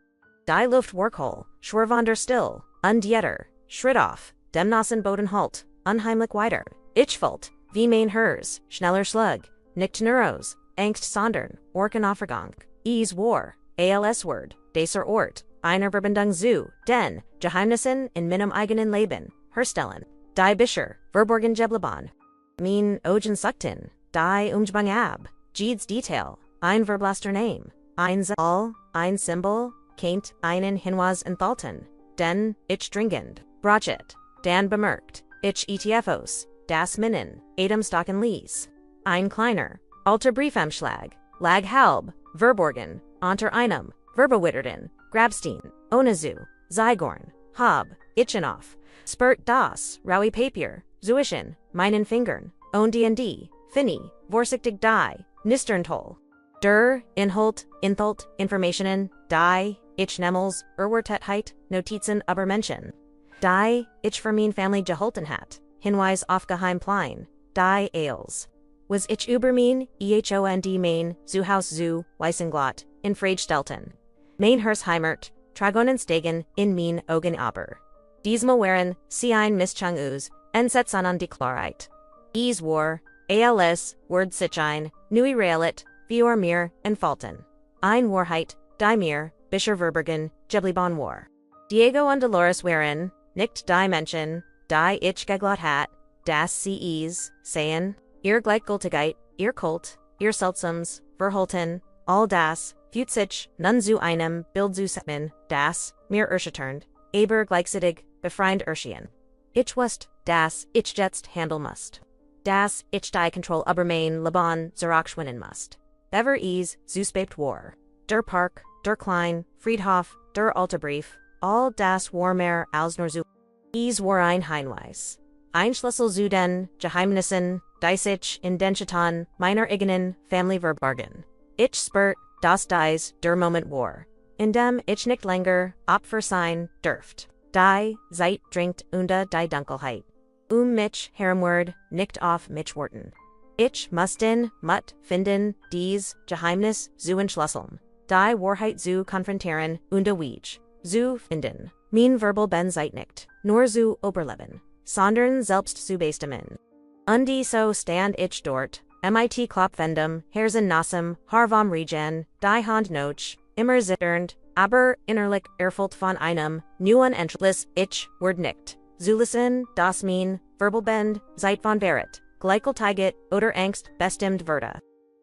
Die Luft workhol, schwerwander still, undjetter, schritt auf, dem Nassen Boden halt, unheimlich weiter, ich folgt, wie mein hers, schneller slug, nicht neuros, angst sondern, orken Aufgang, war, als Word, dieser Ort, einer Verbindung zu, den, Geheimnissen in meinem eigenen Leben, herstellen, die Bischer, verborgen Geblieben. Mein Augen suckten, die Umgebung ab, Jedes Detail, ein verblasster Name, ein Zahl, ein Symbol, keint einen Hinweis enthalten, den, ich dringend, brachet, dan bemerkt, ich ETFOs, das Minnen, Adamstocken ließ. Ein kleiner, alter Briefumschlag, lag halb, verborgen, unter einem, Verbewitterten, Grabstein, Onazu, Zygorn, Hab, Itchenoff, spurt das, Raui Papier, Zuischen, meinen Fingern, und Finny, vorsichtig die, Nisterntoll. Der, Inhalt, Informationen, die, ich Nemmels, Erwertetheit, Notizen über Menschen. Die, ich für mein Family gehalten hat, Hinweis auf Geheimplein, die Eels. Was ich über mein, ehond mein, zu Haus zu, Weißenglot, in Fredstelten. Mein Hersheimert, Tragonenstegen, in mein Augen aber. Diesmal waren, sie ein Mischung aus, Ensetzan an die Klarheit. War, als, Word sich ein, nui realit, vior mir, entfalten. Ein Wahrheit, die mir, Bischer Verbergen, Geblieben war. Diego und Dolores waren, nicht die Menschen, die ich geglaubt hat, das sie seien, ihr Gleichgültigkeit, ihr Kult, ihr Seltsams, Verhalten, all das, fühlt sich, nun zu einem, Bild zu setzen, das, mir erschütternd, aber gleichzeitig, befreiend erschien. Ich wusste, das, ich jetzt handeln musst. Das, ich die Kontrolle über mein Leben zurückschwinden musst. Bever zu spät war. Der Park, der Klein, Friedhof, der Alterbrief, all das war mehr als nur zu. War ein Hinweis. Ein Schlüssel zu den Geheimnissen, die sich in den Schatten meiner eigenen Family verborgen. Ich spürt, dass dies der Moment war, in dem ich nicht länger Opfer sein dürft. Die Zeit dringt unter die Dunkelheit. Mich herumward, nicht auf mich warten. Ich mussten, finden, dies Geheimnis zu entschlüsseln. Die Wahrheit zu konfrontieren, und Weg zu finden. Mean verbal ben zeit nicht, nur zu Oberleben, sondern selbst zu bestimmen. Und so stand ich dort, mit Klopfendem, Herzen nassem, Harvam regen, die Hand noch, immer zitternd, aber innerlich erfüllt von einem, neuen Entschluss, ich word nicht. Zulisen, das mean, verbal bend, zeit von Verret, gleichgültigkeit oder Angst bestimmt wurde.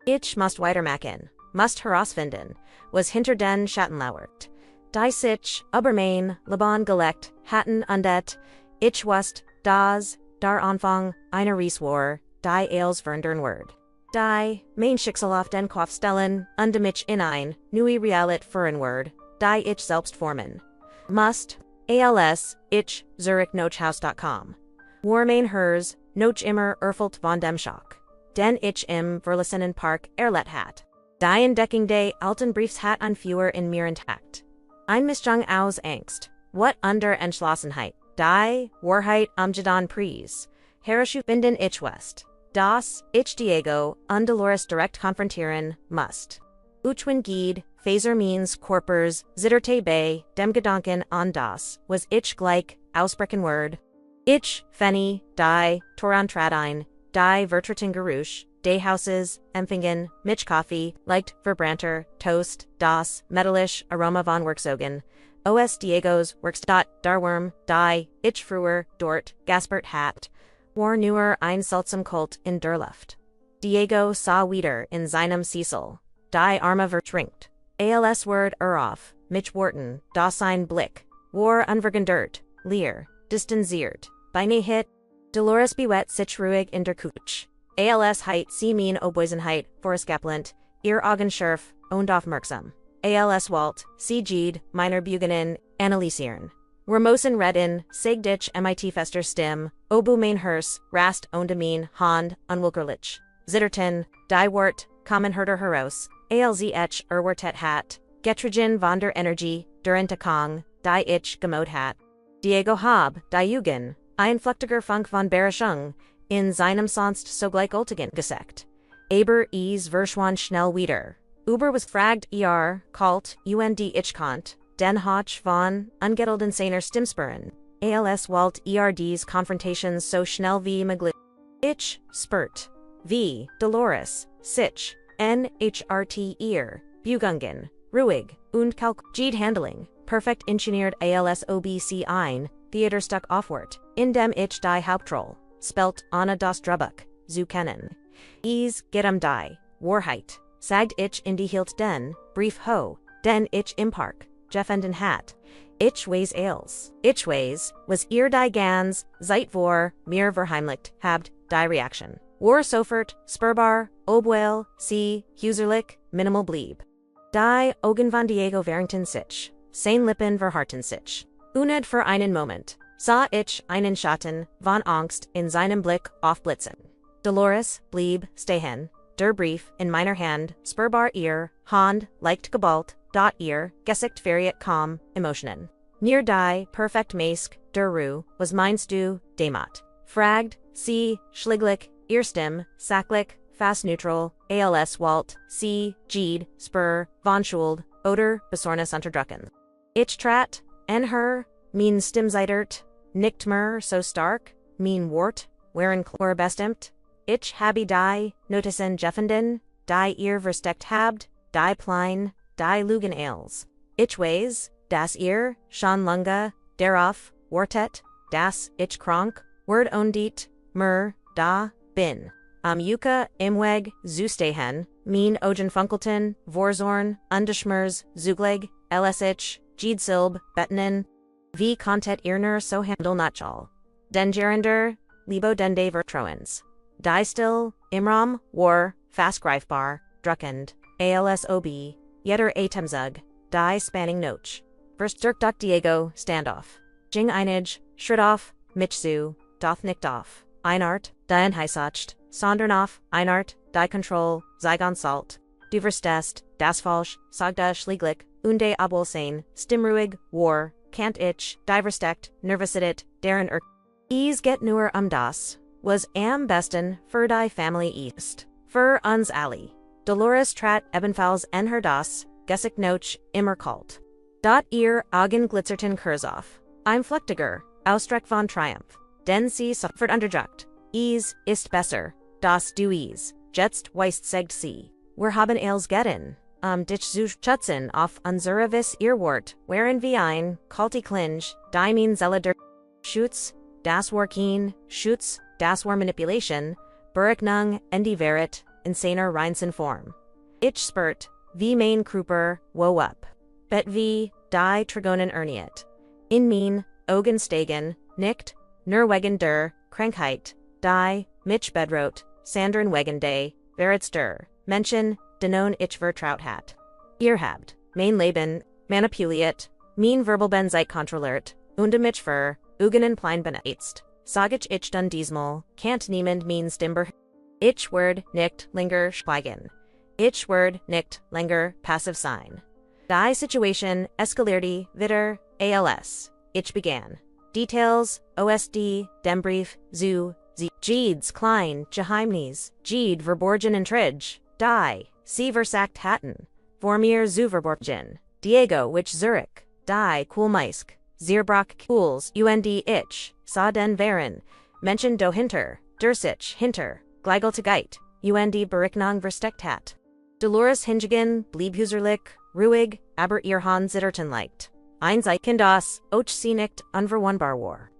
Ich must weitermachen, must herausfinden, was hinter den Schatten lauert. Die sich, übermain, Leben gelegt, hatten und ich wusste, das, der Anfang, einer Reis war, die als verandern word. Die, mein Schicksal auf den Kopf stellen, und mich in ein, neue Realität führen word, die ich selbst formen. Must, als, ich, zurichnochhaus.com. War mein Hers, noch immer erfüllt von dem Schock. Den ich im verlassenen Park erlet hat. Die Entdeckung des alten Briefs hat an fewer in mir intakt. Ein Mischung aus Angst, what under Entschlossenheit, die Wahrheit amjadan Preis, Herrschu binden ich west, das ich Diego und Dolores direkt konfrontieren must. Uchwin Gied, Phaser means Corpers, zitterte bei dem Gedanken an das, was ich gleich, ausbrechen word. Ich, Fenny, die, Torantradine, die Vertreten Geruch, des Hauses, Empfingen, Mitch Coffee, leicht, Verbranter, Toast, das, Metallisch, Aroma von Worksogen, Os Diego's, Workstot, Darworm, die, Ich früher, dort, Gaspert hat, war nur ein seltsam Kult in der Luft. Diego sah wieder in seinem Cecil, die Arme vertrinkt, als word auf, Mitch Wharton, das sein Blick, war unvergendert, leer, distanziert, beinahe hit, Dolores bewet sich ruhig in der Kuch. Als Heit sie mean Oboisenheit, Vorskaplant, ihr Augenschärf, und aufmerksam. Als Walt, sie Jede, meiner Bugenen, analysieren. Wermosen redden, Segdich mit fester Stim, Obu mein Hers, Rast und Amin, Hand, unwilkerlich. Zitterten, die Wort, kommen herder heraus, alzh Wertet hat, Getrigen von der Energie, durante Kong, die ich gemod hat. Diego hab, die Jugend, ein flüchtiger Funk von Berechung, in seinem sonst so gleichgültigen Gesekt. Aber verschwand schnell wieder. Über was fragt kalt, ich kont, den Hoch von, ungetelden seiner Stimmspuren, als Walt dies Confrontations so schnell wie möglich. Ich, spurt. Wie, Dolores, sich, nhrt Bugungen, ruhig, und kalk, Jede Handling, perfekt ingeniert als obc ein, Theaterstück aufwort, in dem ich die Hauptrolle, spelt Anna das Drehbuch, zu kennen. Gedem die, Wahrheit, sagt ich in die Hilt den, Brief ho, den ich im Park, Jeffenden hat. Ich weiß als. Ich weiß, was ihr die ganz, seit vor, mir verheimlicht, habt, die Reaction. War sofort, spürbar, obwell, sie, huserlich, minimal blieb. Die Augen von Diego Warrington sich, sein Lippen verharrten sich. Uned für einen Moment, sah ich einen Schatten von Angst in seinem Blick aufblitzen. Dolores blieb stehen, der Brief in meiner Hand, spürbar ihr, Hand, leicht geballt, dot ihr, Gesicht verriet kaum, Emotionen. Near die, perfekt Mask, der Ruhe, was meinst du, Demat? Fragd, sie, schliglich, ihr Stimme, sachlich, fast neutral, als Walt, sie, Jede, spur, von Schuld, oder, besorgnis unterdrücken. Ich trat, en her, mein Stimmseitert, nicht mehr so stark, mein Wort, waren klar bestimmt. Ich habe die, Notizen Jeffenden, die ihr versteckt habt, die Plein, die Lügen als. Ich weiß, dass ihr, schon lange, darauf, wartet, dass ich krank, word ondit, mer, da, bin. Am Yuka, imweg, zu stehen, mein Ogen funkelten, vorzorn, undeschmers, zugleg, lsh, Jedsilb, bettenen, wie kontet ihr nur so handel nutshall. Den gerender, libo dende vertroens. Die still, imram, war, fast greifbar, druckend, alsob, jeder atemzug, die spanning noch. First Dirk Diego, standoff. Jing einig, schritt Mitsu, doth nicht auf. Einart, die Einheitsacht, sondern Einart, die Control, Zygon Salt. Du verstehst, das Falsch, sagda schlieglich, unde abwolsein, stimmruhig, war, can't ich, die versteckt, nervositet, deren get nur das, was am besten, für die Family East. Für uns alle. Dolores trat ebenfalls en her das, Gesicht noch, immer kalt. Dot ihr Augen glitzerten Kursauf. Ein Flüchtiger, Ausdruck von Triumph. Den sie sofort unterdrückt. Es ist besser, dass du es jetzt weißt, sagt sie. Wir haben alles getan, dich zu schützen auf unsere Vis ihr Wort, wären wir ein kalte Klinge, die mein Zelle der Schutz, das war kein Schutz, das war Manipulation, Berechnung, en die Wahrheit, in seiner reinsten Form. Ich spürt, wie mein Kruper, wo up. Bet wie, die Trigonen erniet. In mein, Augen steigen, nicht, nur wegen der Krankheit, die, mich bedroht, Sandern wegen de, Wahrheits der Menschen, denon ich vertraut hat. Ihr habt, mein Leben, manipuliert, mein Verbal seid kontrolliert, und mich für, Ugenen plein benutzt. Sag ich dann diesmal, can't niemand mein Stimber. Ich word nicht länger schweigen. Ich word nicht länger passiv sein. Die Situation eskalierte wieder, als. Ich begann. Details, OSD, dem Brief, zu, Jedes klein Geheimnis, Jede verborgen in Trige, die, sie versagt hatten, vor mir zu verborgen, Diego which Zurich, die Kulmeisk, Zierbrock Kuls, und ich, sa den Waren, Menschen do hinter, Dursich hinter, Gleigeltegeit, und Berechnung versteckt hat. Dolores Hingigen, bliebhuserlich, ruhig, aber ihr Hand zitterten leicht. Einsichtchen das, och sie nicht unverwundbar war.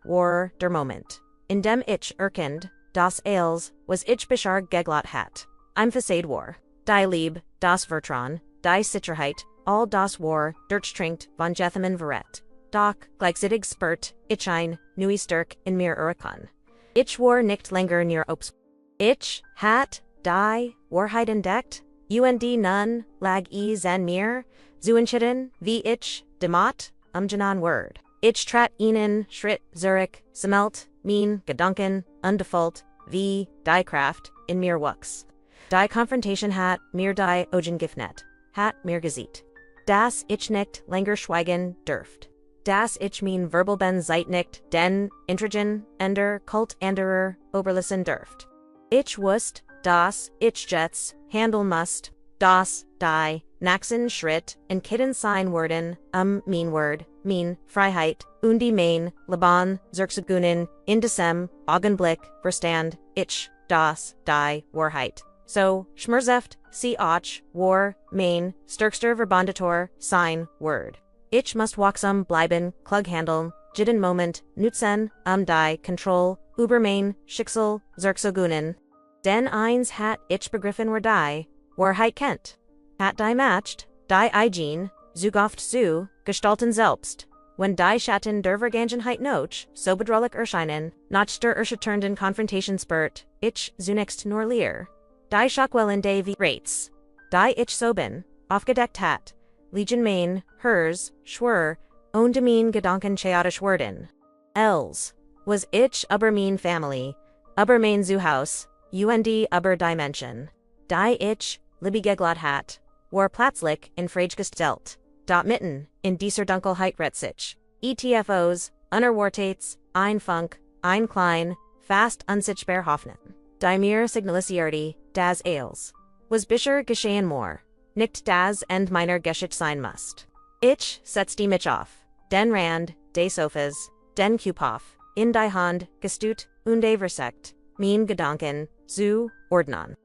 War der Moment. In dem ich erkend, das als, was ich bisher geglaubt hat. Im Facade war. Die Liebe, das Vertrauen, die Sicherheit, all das war, durchdringt von Jethamen verret. Doch, gleichzeitig spürt, ich ein, neue Stärke in mir erkann. Ich war nicht länger near Ops. Ich, hat, die, Wahrheit entdeckt, und nun, lag es an mir, zu entscheiden, wie ich, demot, Genan word. Ich trat ihnen, Schritt, Zurich, Smelt, mein, Gedanken, undefault, wie, die Kraft, in mir wuchs. Die Konfrontation hat mir die Augen geöffnet, hat mir gesieht. Das ich nicht länger schweigen dürft. Das ich mein Verbal Zeit nicht, den, Intrigen, Ender, Kult anderer, oberlassen dürft. Ich wusste, dass ich jetzt, handeln musst, dass, die, nächsten Schritt, in Kitten sein worden, mein Word, mein, Freiheit, und die mein, Leben, zurückzugunen, in diesem, Augenblick, verstand, ich, das, die, Wahrheit. So, schmerzhaft, sie auch, war, mein, stärkster Verbandator, sein, Word. Ich muss wachsam bleiben, klug handeln, jeden Moment, nutzen, die, Kontroll, über mein, Schicksal, zurückzugunen. Den eins hat ich begriffen war die, Wahrheit kennt. Hat die matcht, die Eigen, zugoft zu, gestalten selbst. Wenn die Schatten der Vergangenheit noch, so bedrohlich erscheinen, nach der erschütternden Konfrontation spürt, ich zunächst nur leer. Die Schockwellen de wie Rates. Die ich so bin, aufgedeckt hat, Legion mein, hers, schwör, und mein Gedanken chaotisch worden. Els, was ich über mein Family, über mein Zuhaus, und über die Menschen. Die ich, Libby geglaubt hat, war plötzlich in Frage gestellt. Dort mitten, in dieser Dunkelheit sich. ETFOs, Unerwartetes, ein Funk, ein klein, fast unsichtbar Hoffnung. Die mir signalisierte, das als. Was bisher geschehen more. Nicht das End meiner Geschichte sein musst. Ich setzte mich auf, den Rand, des Sofas, den Kuphof, in die Hand, gestut, und versekt, mein Gedanken, zu, ordnen.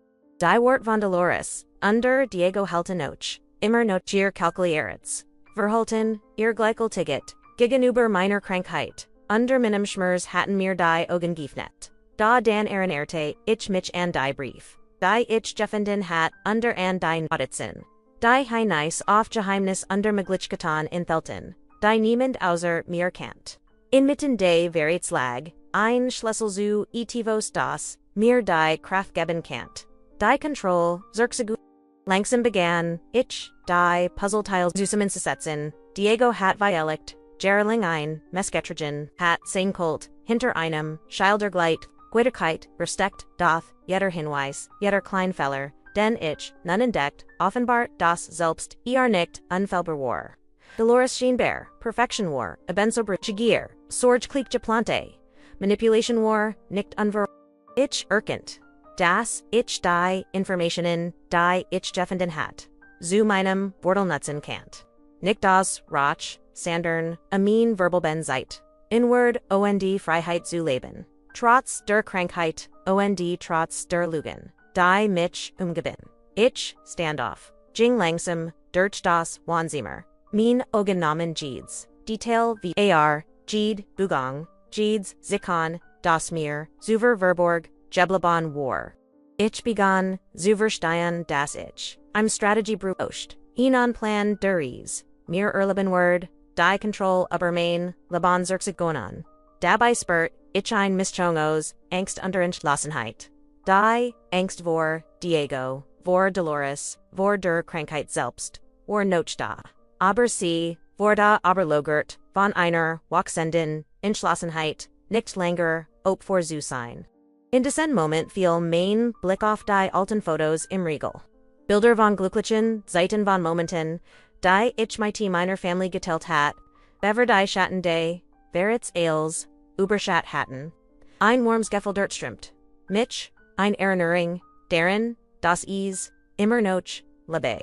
Die Wort von Dolores, under Diego halten noch, immer noch ihr kalkulierets. Verhalten, ihr Gleichgültigkeit, gegenüber meiner Krankheit, under meinem Schmerz hatten mir die Augen geöffnet. Da dan erinnerte ich mich an die Brief, die ich gefunden hat under an die Notizen. Die Geheimnis auf Geheimnis under Möglichkeiten enthalten, die niemand außer mir kennt. Inmitten de Wahrheits lag, ein Schlüssel zu etivos das, mir die Kraft geben kennt. Die Kontroll, zurückzugunen. Langsam begann, ich, die Puzzleteils zusammenzusetzen, Diego hat Violet, Gerling ein, Mesketrigen, hat sein Kult, hinter einem, Schildergleit, Guiderkeit, Versteckt, doth, jeder Hinweis, jeder Kleinfeller, den ich, nun entdeckt, offenbart das selbst, nicht, unfehlbar war. Dolores Scheinbar, Perfection war, ebenso Gier, Sorge klick geplante, Manipulation war, nicht unver. Ich erkennt. Das ich die Informationen, die ich gefunden hat, zu meinem Wortelnutzen kennt. nicht das Rach, Sandern, Amin verbal ben Zeit. Inward, OND Freiheit zu leben. Trotz der Krankheit, OND trotz der Lügen. Die mich umgeben. Ich, Standoff. Jing langsam, durch das Wanzimmer. Min Ogennamen Jedes. Detail wie AR, Jede, Bugong, Jedes, Zikon, das mir, Zuver Verborg, Jeblabon War. Ich begann, Zuverstehen das Ich. I'm strategy brucht. Enon plan duries. Mir erleben word, die Control Übermain, Laban Zerxigonan. Dabei spurt, ich ein Mischungos, Angst unter Entschlossenheit. Die, Angst vor, Diego, vor Dolores, vor der Krankheit selbst, vor Noch da. Aber sie, vor da aber logert, von einer, Wachsenden, Entschlossenheit, nicht länger, ob vor zu sein. In diesem Moment fiel mein Blick auf die alten Fotos im Riegel. Bilder von glücklichen, Zeiten von Momenten, die ich mit meiner Familie geteilt hat, bever die Schatten des, Verits Ales, Überschat hatten. Ein warmes Gefühl durchströmt. Mich, ein Erinnerung, darin, das is, immer noch, lebe.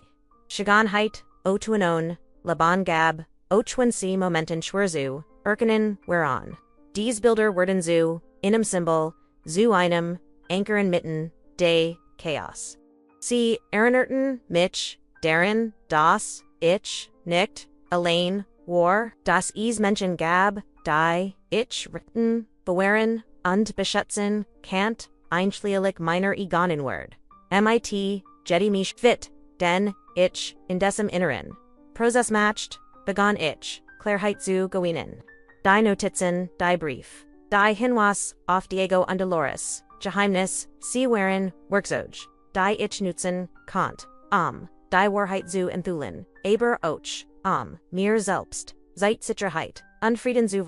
Vergangenheit, o tuanon, Laban gab, o twinsi Momenten schwerzu, erkennen, whereon. Dies Bilder werden zu, einem Symbol, zu einem, Anchor mitten, de, Chaos. Sie erinnerten mich, darin, das, ich, nicht, allein, war, das is Menschen gab, die, ich, ritten, bewähren, und beschützen, Kant, einschließlich meiner egonen Word. MIT, Jedi mich fit, denn, ich, in dessen Inneren. Prozess matched, begann ich, Klarheit zu gewinnen. Die Notizen, die Brief. Die Hinweis auf Diego und Dolores, Geheimnis, sie waren, Werkzeug. Die ich nutzen, Kant, die Wahrheit zu enthüllen, aber auch, mir selbst, seit Sicherheit, Unfrieden zu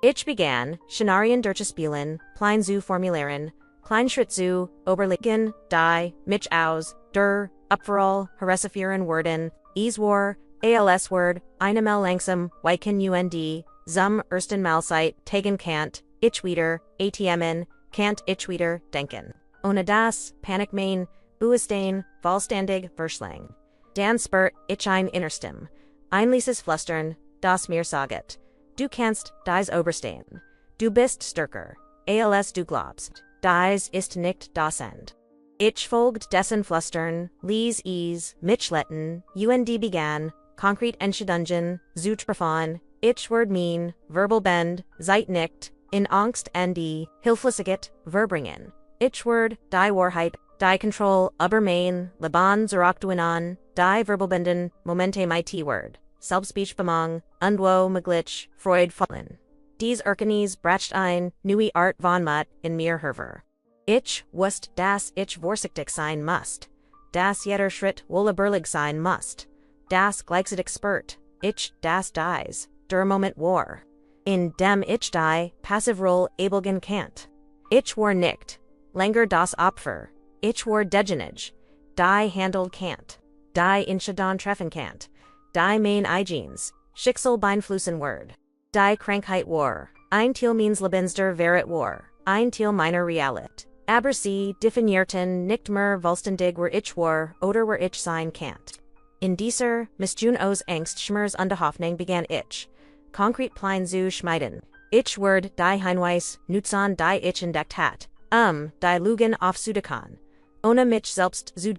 Ich begann, Szenarien durchzuspielen, Plan zu formulieren, Kleinschritt zu überlegen, die, mich aus, der, Upferal, Heresifieren Worden, war, als Word, einmal langsam, Weiken UND, zum ersten Mal seit, Tegen Kant, ich wieder, ATMen, Kant ich wieder, denken. Ohne das, Panikmain, Buestein, Vollständig, Verschlang. Dan spurt, ich ein Innerstem. Ein leises Flüstern, das mir sagt. Du kannst, dies oberstehen. Du bist stärker. Als du glaubst. Dies ist nicht das End. Ich folgt dessen Flüstern, lies is, Mitschletten, UND begann, konkret Entscheidungen, zu treffen, ich word mean, verbal bend, Zeit nicht, in Angst und die, Hilflosigkeit, verbringen. Ich word, die Wahrheit, die Control, Übermain, Laban zurückduinen, die Verbal Momente mit Word, Selbstbestimmung, Undwo Maglitch, Freud fallen. Dies Erkenis bracht ein, neue Art von Mut in mir hervor. Ich wusste, dass ich vorsichtig sein musst. Dass jeder Schritt wohlüberlegt sein musst. Das gleichzeitig spürt, ich, das dies, der Moment war. In dem ich die, passive Rolle abelgen kannt. Ich war nicht, länger das Opfer. Ich war derjenige, die handelt kannt. Die Entscheidung treffen kannt. Die mein Eigens, Schicksal beeinflussen Word. Die Krankheit war, ein Teil meines Lebens der Wahrheit war, ein Teil meiner Realität. Aber sie definierten nicht mehr vollständig wer ich war oder wer ich sein kannt. In dieser Misjun aus Angst Schmers und Hoffnung begann ich, konkret Plan zu schmieden. Ich werde die Hinweis nutzen die ich entdeckt hat, die Lügen aufzudecken. Ohne mich selbst zu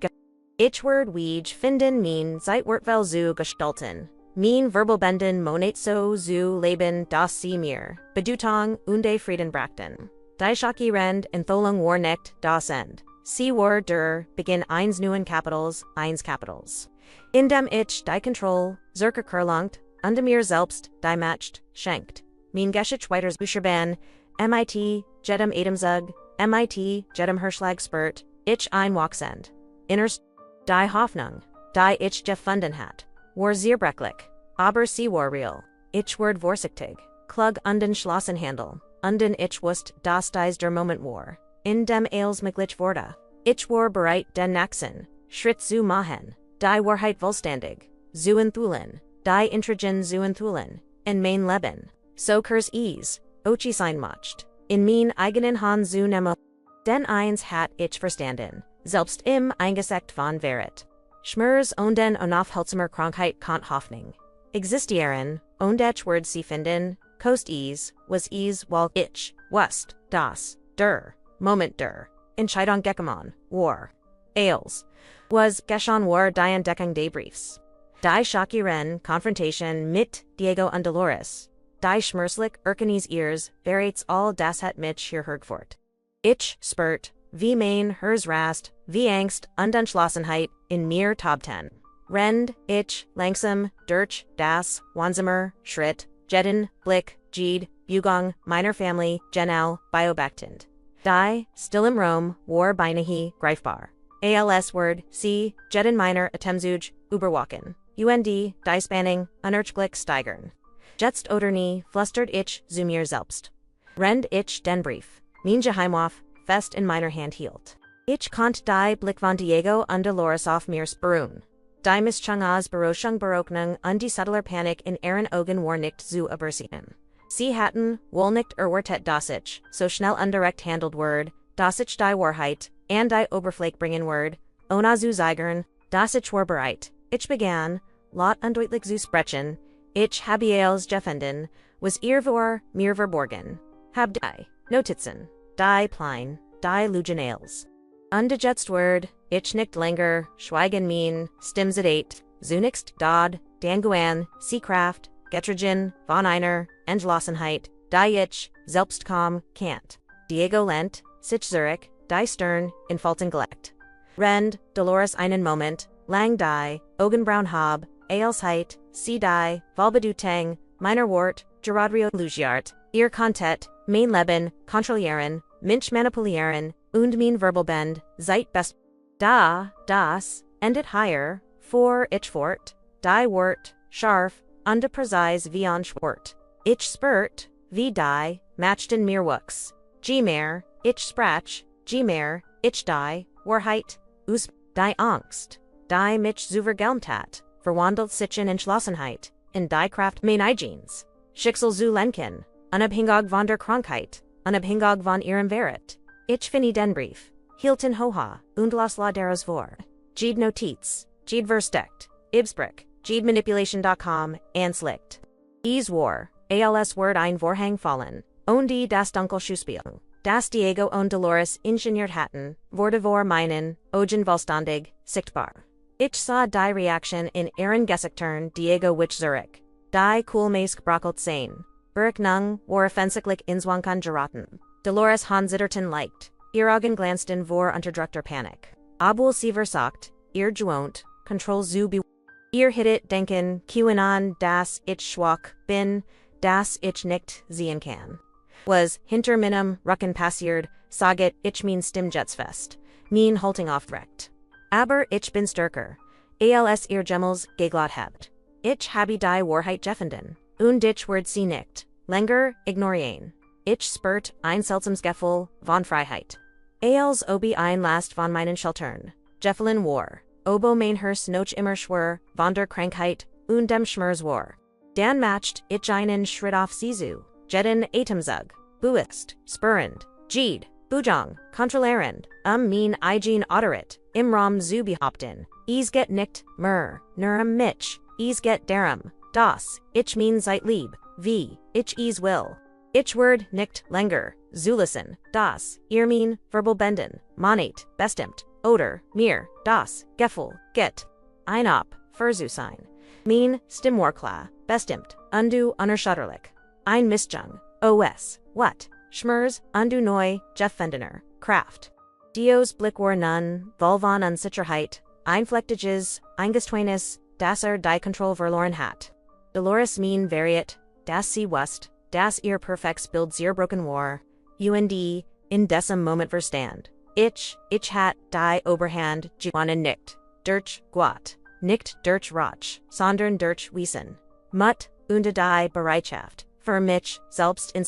Ich werde Weg finden mein Zeitwortwell zu gestalten. Mein Verbal Monat so zu leben, dass sie mir, Bedeutung und Frieden brachten. Die Schaki rend Entholung war nicht das End. Sie war der Beginn eines neuen Kapitals, in dem ich die Control, Zirka Kurlangt, und mir selbst, die matcht, schenkt. Mein Geschichte weiters Bücherban, MIT, jedem Adamzug, MIT, jedem Hirschlag spurt, ich ein Wachsend. Innerst, die Hoffnung, die ich gefunden hat, war zerbrechlich, aber sie war real. Ich ward vorsichtig, klug und Entschlossenhandel, und ich wusste, dass dies der Moment war, in dem als möglich wurde. Ich war bereit den nächsten Schritt zu machen, die Wahrheit vollständig, zu enthüllen, die Intrigen zu enthüllen, in mein Leben, so kurs is, ochi sein macht, in mein eigenen Hand zu nehmen. Den eins hat ich verstanden, selbst im Eingesekt von Wahrheit. Schmers und den unaufhaltsamer Krankheit kant Hoffnung. existieren, und Word sie finden, Coast was wal ich, wust, das, der, Moment der, Entscheidung gekommen, war. Ales, was geschehen war die Entdeckung des Briefs. Die Shakiren Confrontation mit Diego und Dolores. Die Schmerzlich Erkenis ears, verrates all das hat mich hier hergfort. Ich spürt, wie mein Hers rast, wie Angst und Entschlossenheit in mir tobten. Rend, ich, langsam, durch, das, Wansimer, Schritt, Jeden, Blick, Jede, Bugung, meiner Family, Kanal, beobachtend. Die, still im Rom, war beinahe, greifbar. Als Word, sie, Jeden meiner Atemzug, überwachen. Die Spanning, unertblick steigern. Jetzt oder nie, flustert ich zu mir selbst. Rend ich den Brief, mein Geheimnis, fest in meiner Hand hielt. Ich konnt die Blick von Diego und Dolores auf mir spüren. Die Mischung Beroschung Berognung und die Settler Panik in ihren Augen war nicht zu übersehen. Sie hatten, wohl nicht erwartet, dass ich, so schnell undirekt handelt Word, dass ich die Wahrheit, and die Oberfläche bringen Word, ohne zu zeigern, dass ich war bereit. Ich begann, laut undeutlich zu sprechen, ich habe als gefunden, was ihr vor mir verborgen. Hab die Notizen, die Plein, die Lugenales. Und jetzt Word, ich nicht länger, schweigen mein, stimmt zunächst Dodd, Danguan, Seekraft, Getrigen, von einer, Entschlossenheit, die ich, selbst kaum, can't. Diego Lent, sich Zurich, die Stern, in Faltengelegt. Rend, Dolores einen Moment, lang die, Augenbraun hab, Aelsheit, sie die, Valbedutang, meiner Wort, Geradrio Lugiart, ihr Kontet, mein Leben, kontrollieren, Mensch manipulieren, und mein Verbelbend, seit best. Da, das, endet higher, for ich fort, die Wort, scharf, und präzise wie on Schwort. Ich spürt, wie die, matched in mir wuchs. Gmer, ich sprach, Gmer, ich die, Wahrheit, die Angst, die mich zu vergelmt hat, verwandelt sich in Entschlossenheit, in die Kraft mein Eigens. Schicksal zu lenken, unabhängig von der Krankheit, unabhängig von ihrem Wert. Ich finde den Brief, hielten hoha, und las la deras vor. Jede Notiz, Jede Versteckt, Ibsbrick, JedeManipulation.com, anslicht. War, als Word ein Vorhang fallen, und die das Dunkel Schuspiel. Das Diego und Dolores ingeniert hatten, wurde vor meinen, Augen vollständig, sichtbar. Ich sah die Reaktion in ihren Gesichtern Diego wich Zurich. Die Coolmeisk brockelt sein. Berechnung war offensichtlich inswankan geraten. Dolores Hansitterten leicht. Ihr Augen glanzten vor unterdrückter Panik. Obwohl sie versagt, ihr gewohnt, Kontroll zu be. Ihr hittet denken, QAnon, das ich schwach bin, das ich nicht sehen kann. Was, hinter meinem Rücken passiert, saget ich mein Stimmjetsfest, mein Halting aufrecht. Aber ich bin stärker, als ihr Gemmels geglaubt habt. Ich habe die Wahrheit gefunden, und ich werd sie nicht länger ignorieren. Ich spürt ein seltsames Gefühl von Freiheit. Als obi ein Last von meinen Sheltern, Gefühlen war, obo mein Herz noch immer schwer, von der Krankheit, und dem Schmerz war. Dan matcht ich einen Schritt auf sie zu, jeden Atemzug, buist, spürend, Jede, Bujang, kontrollierend, mein eigen Oderit, im Raum zu behaupten, get nicht, nur mich, get darum, das, ich mein seit lieb, wie, ich will. Ich werd nicht länger, zulisten, das, ihr mein, verbelbenden, manet, bestimmt, oder, mir, das, Gefühl, get, ein ab, für sein. Mein, Stimmwarkla, bestimmt, undu unerschütterlich. Ein Mischung, os, what, Schmerz, undu neu, Jeffendener, Kraft. Dios Blick war nun, Volvan Unsicherheit, Einflechtiges, Eingestweines, das die Kontrolle verloren hat. Dolores mein variet, das sie wust, das ihr perfects Bild sehr broken war, und, in diesem Moment verstand. Ich hat die Oberhand gewonnen nicht, durch Gott, nicht durch Rach, sondern durch Wissen. Mut, und die Bereitschaft, für mich, selbst in.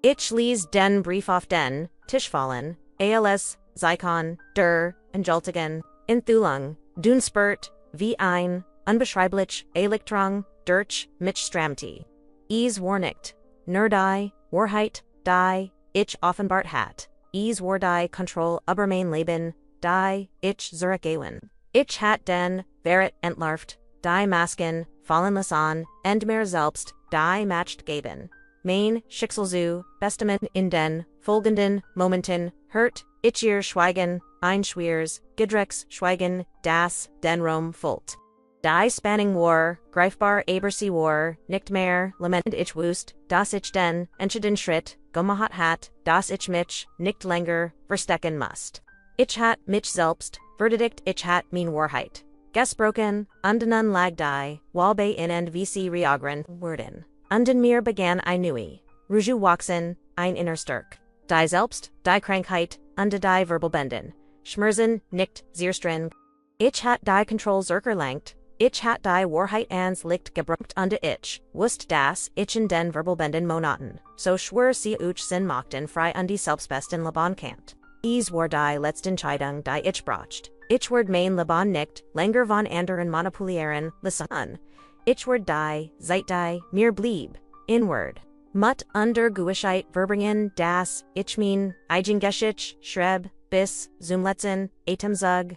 Ich ließ den Brief auf den Tisch fallen, als, Zeikon, der, Entschuldigen, Enthüllung, Dunspurt, wie ein, unbeschreiblich, Elektrong, durch, mich stramte. War nicht, nur die, Wahrheit, die, ich offenbart hat, war die Kontrolle über mein Leben, die, ich Zurück gewen. Ich hat den, Verret entlarvt, die Masken, fallen lassen, end mehr selbst, die matcht geben. Mein, Schicksals Bestamen in den, folgenden, Momenten, hört, ich ihr Schweigen, ein Schwiers, Gedrecks, Schweigen, das, den Rom Fult. Die Spanning War, greifbar Abersee War, nicht mehr, lament ich wust, das ich den, entschieden Schritt, gemacht hat, das ich mich, nicht länger, verstecken must. Ich hat mich selbst, Verdict ich hat mein Wahrheit. Gesprochen, undenon lag die, walbe in and vc reagren, worden. Unden mir begann I neue. Ruju wachsen, ein Innerstirk. Die selbst, die Krankheit, unde die Verbelbenden. Schmerzen, nicht, Zierstren. Ich hat die Kontroll zerkerlangt. Ich hat die Wahrheit ans Licht gebracht unde ich, wust das, ich in den Verbelbenden Monaten, so schwör sie uch sin machten frei und die selbstbesten Laban kant. War die Letztentscheidung die ich bracht. Ich word mein Laban nicht, länger von anderen manipulieren, lassen. Ich word die, seit die, mir blieb, inward. Mut under Guischheit verbringen das, ich mein, Geschichte, Schreb, bis, Zumletzen, Atemzug.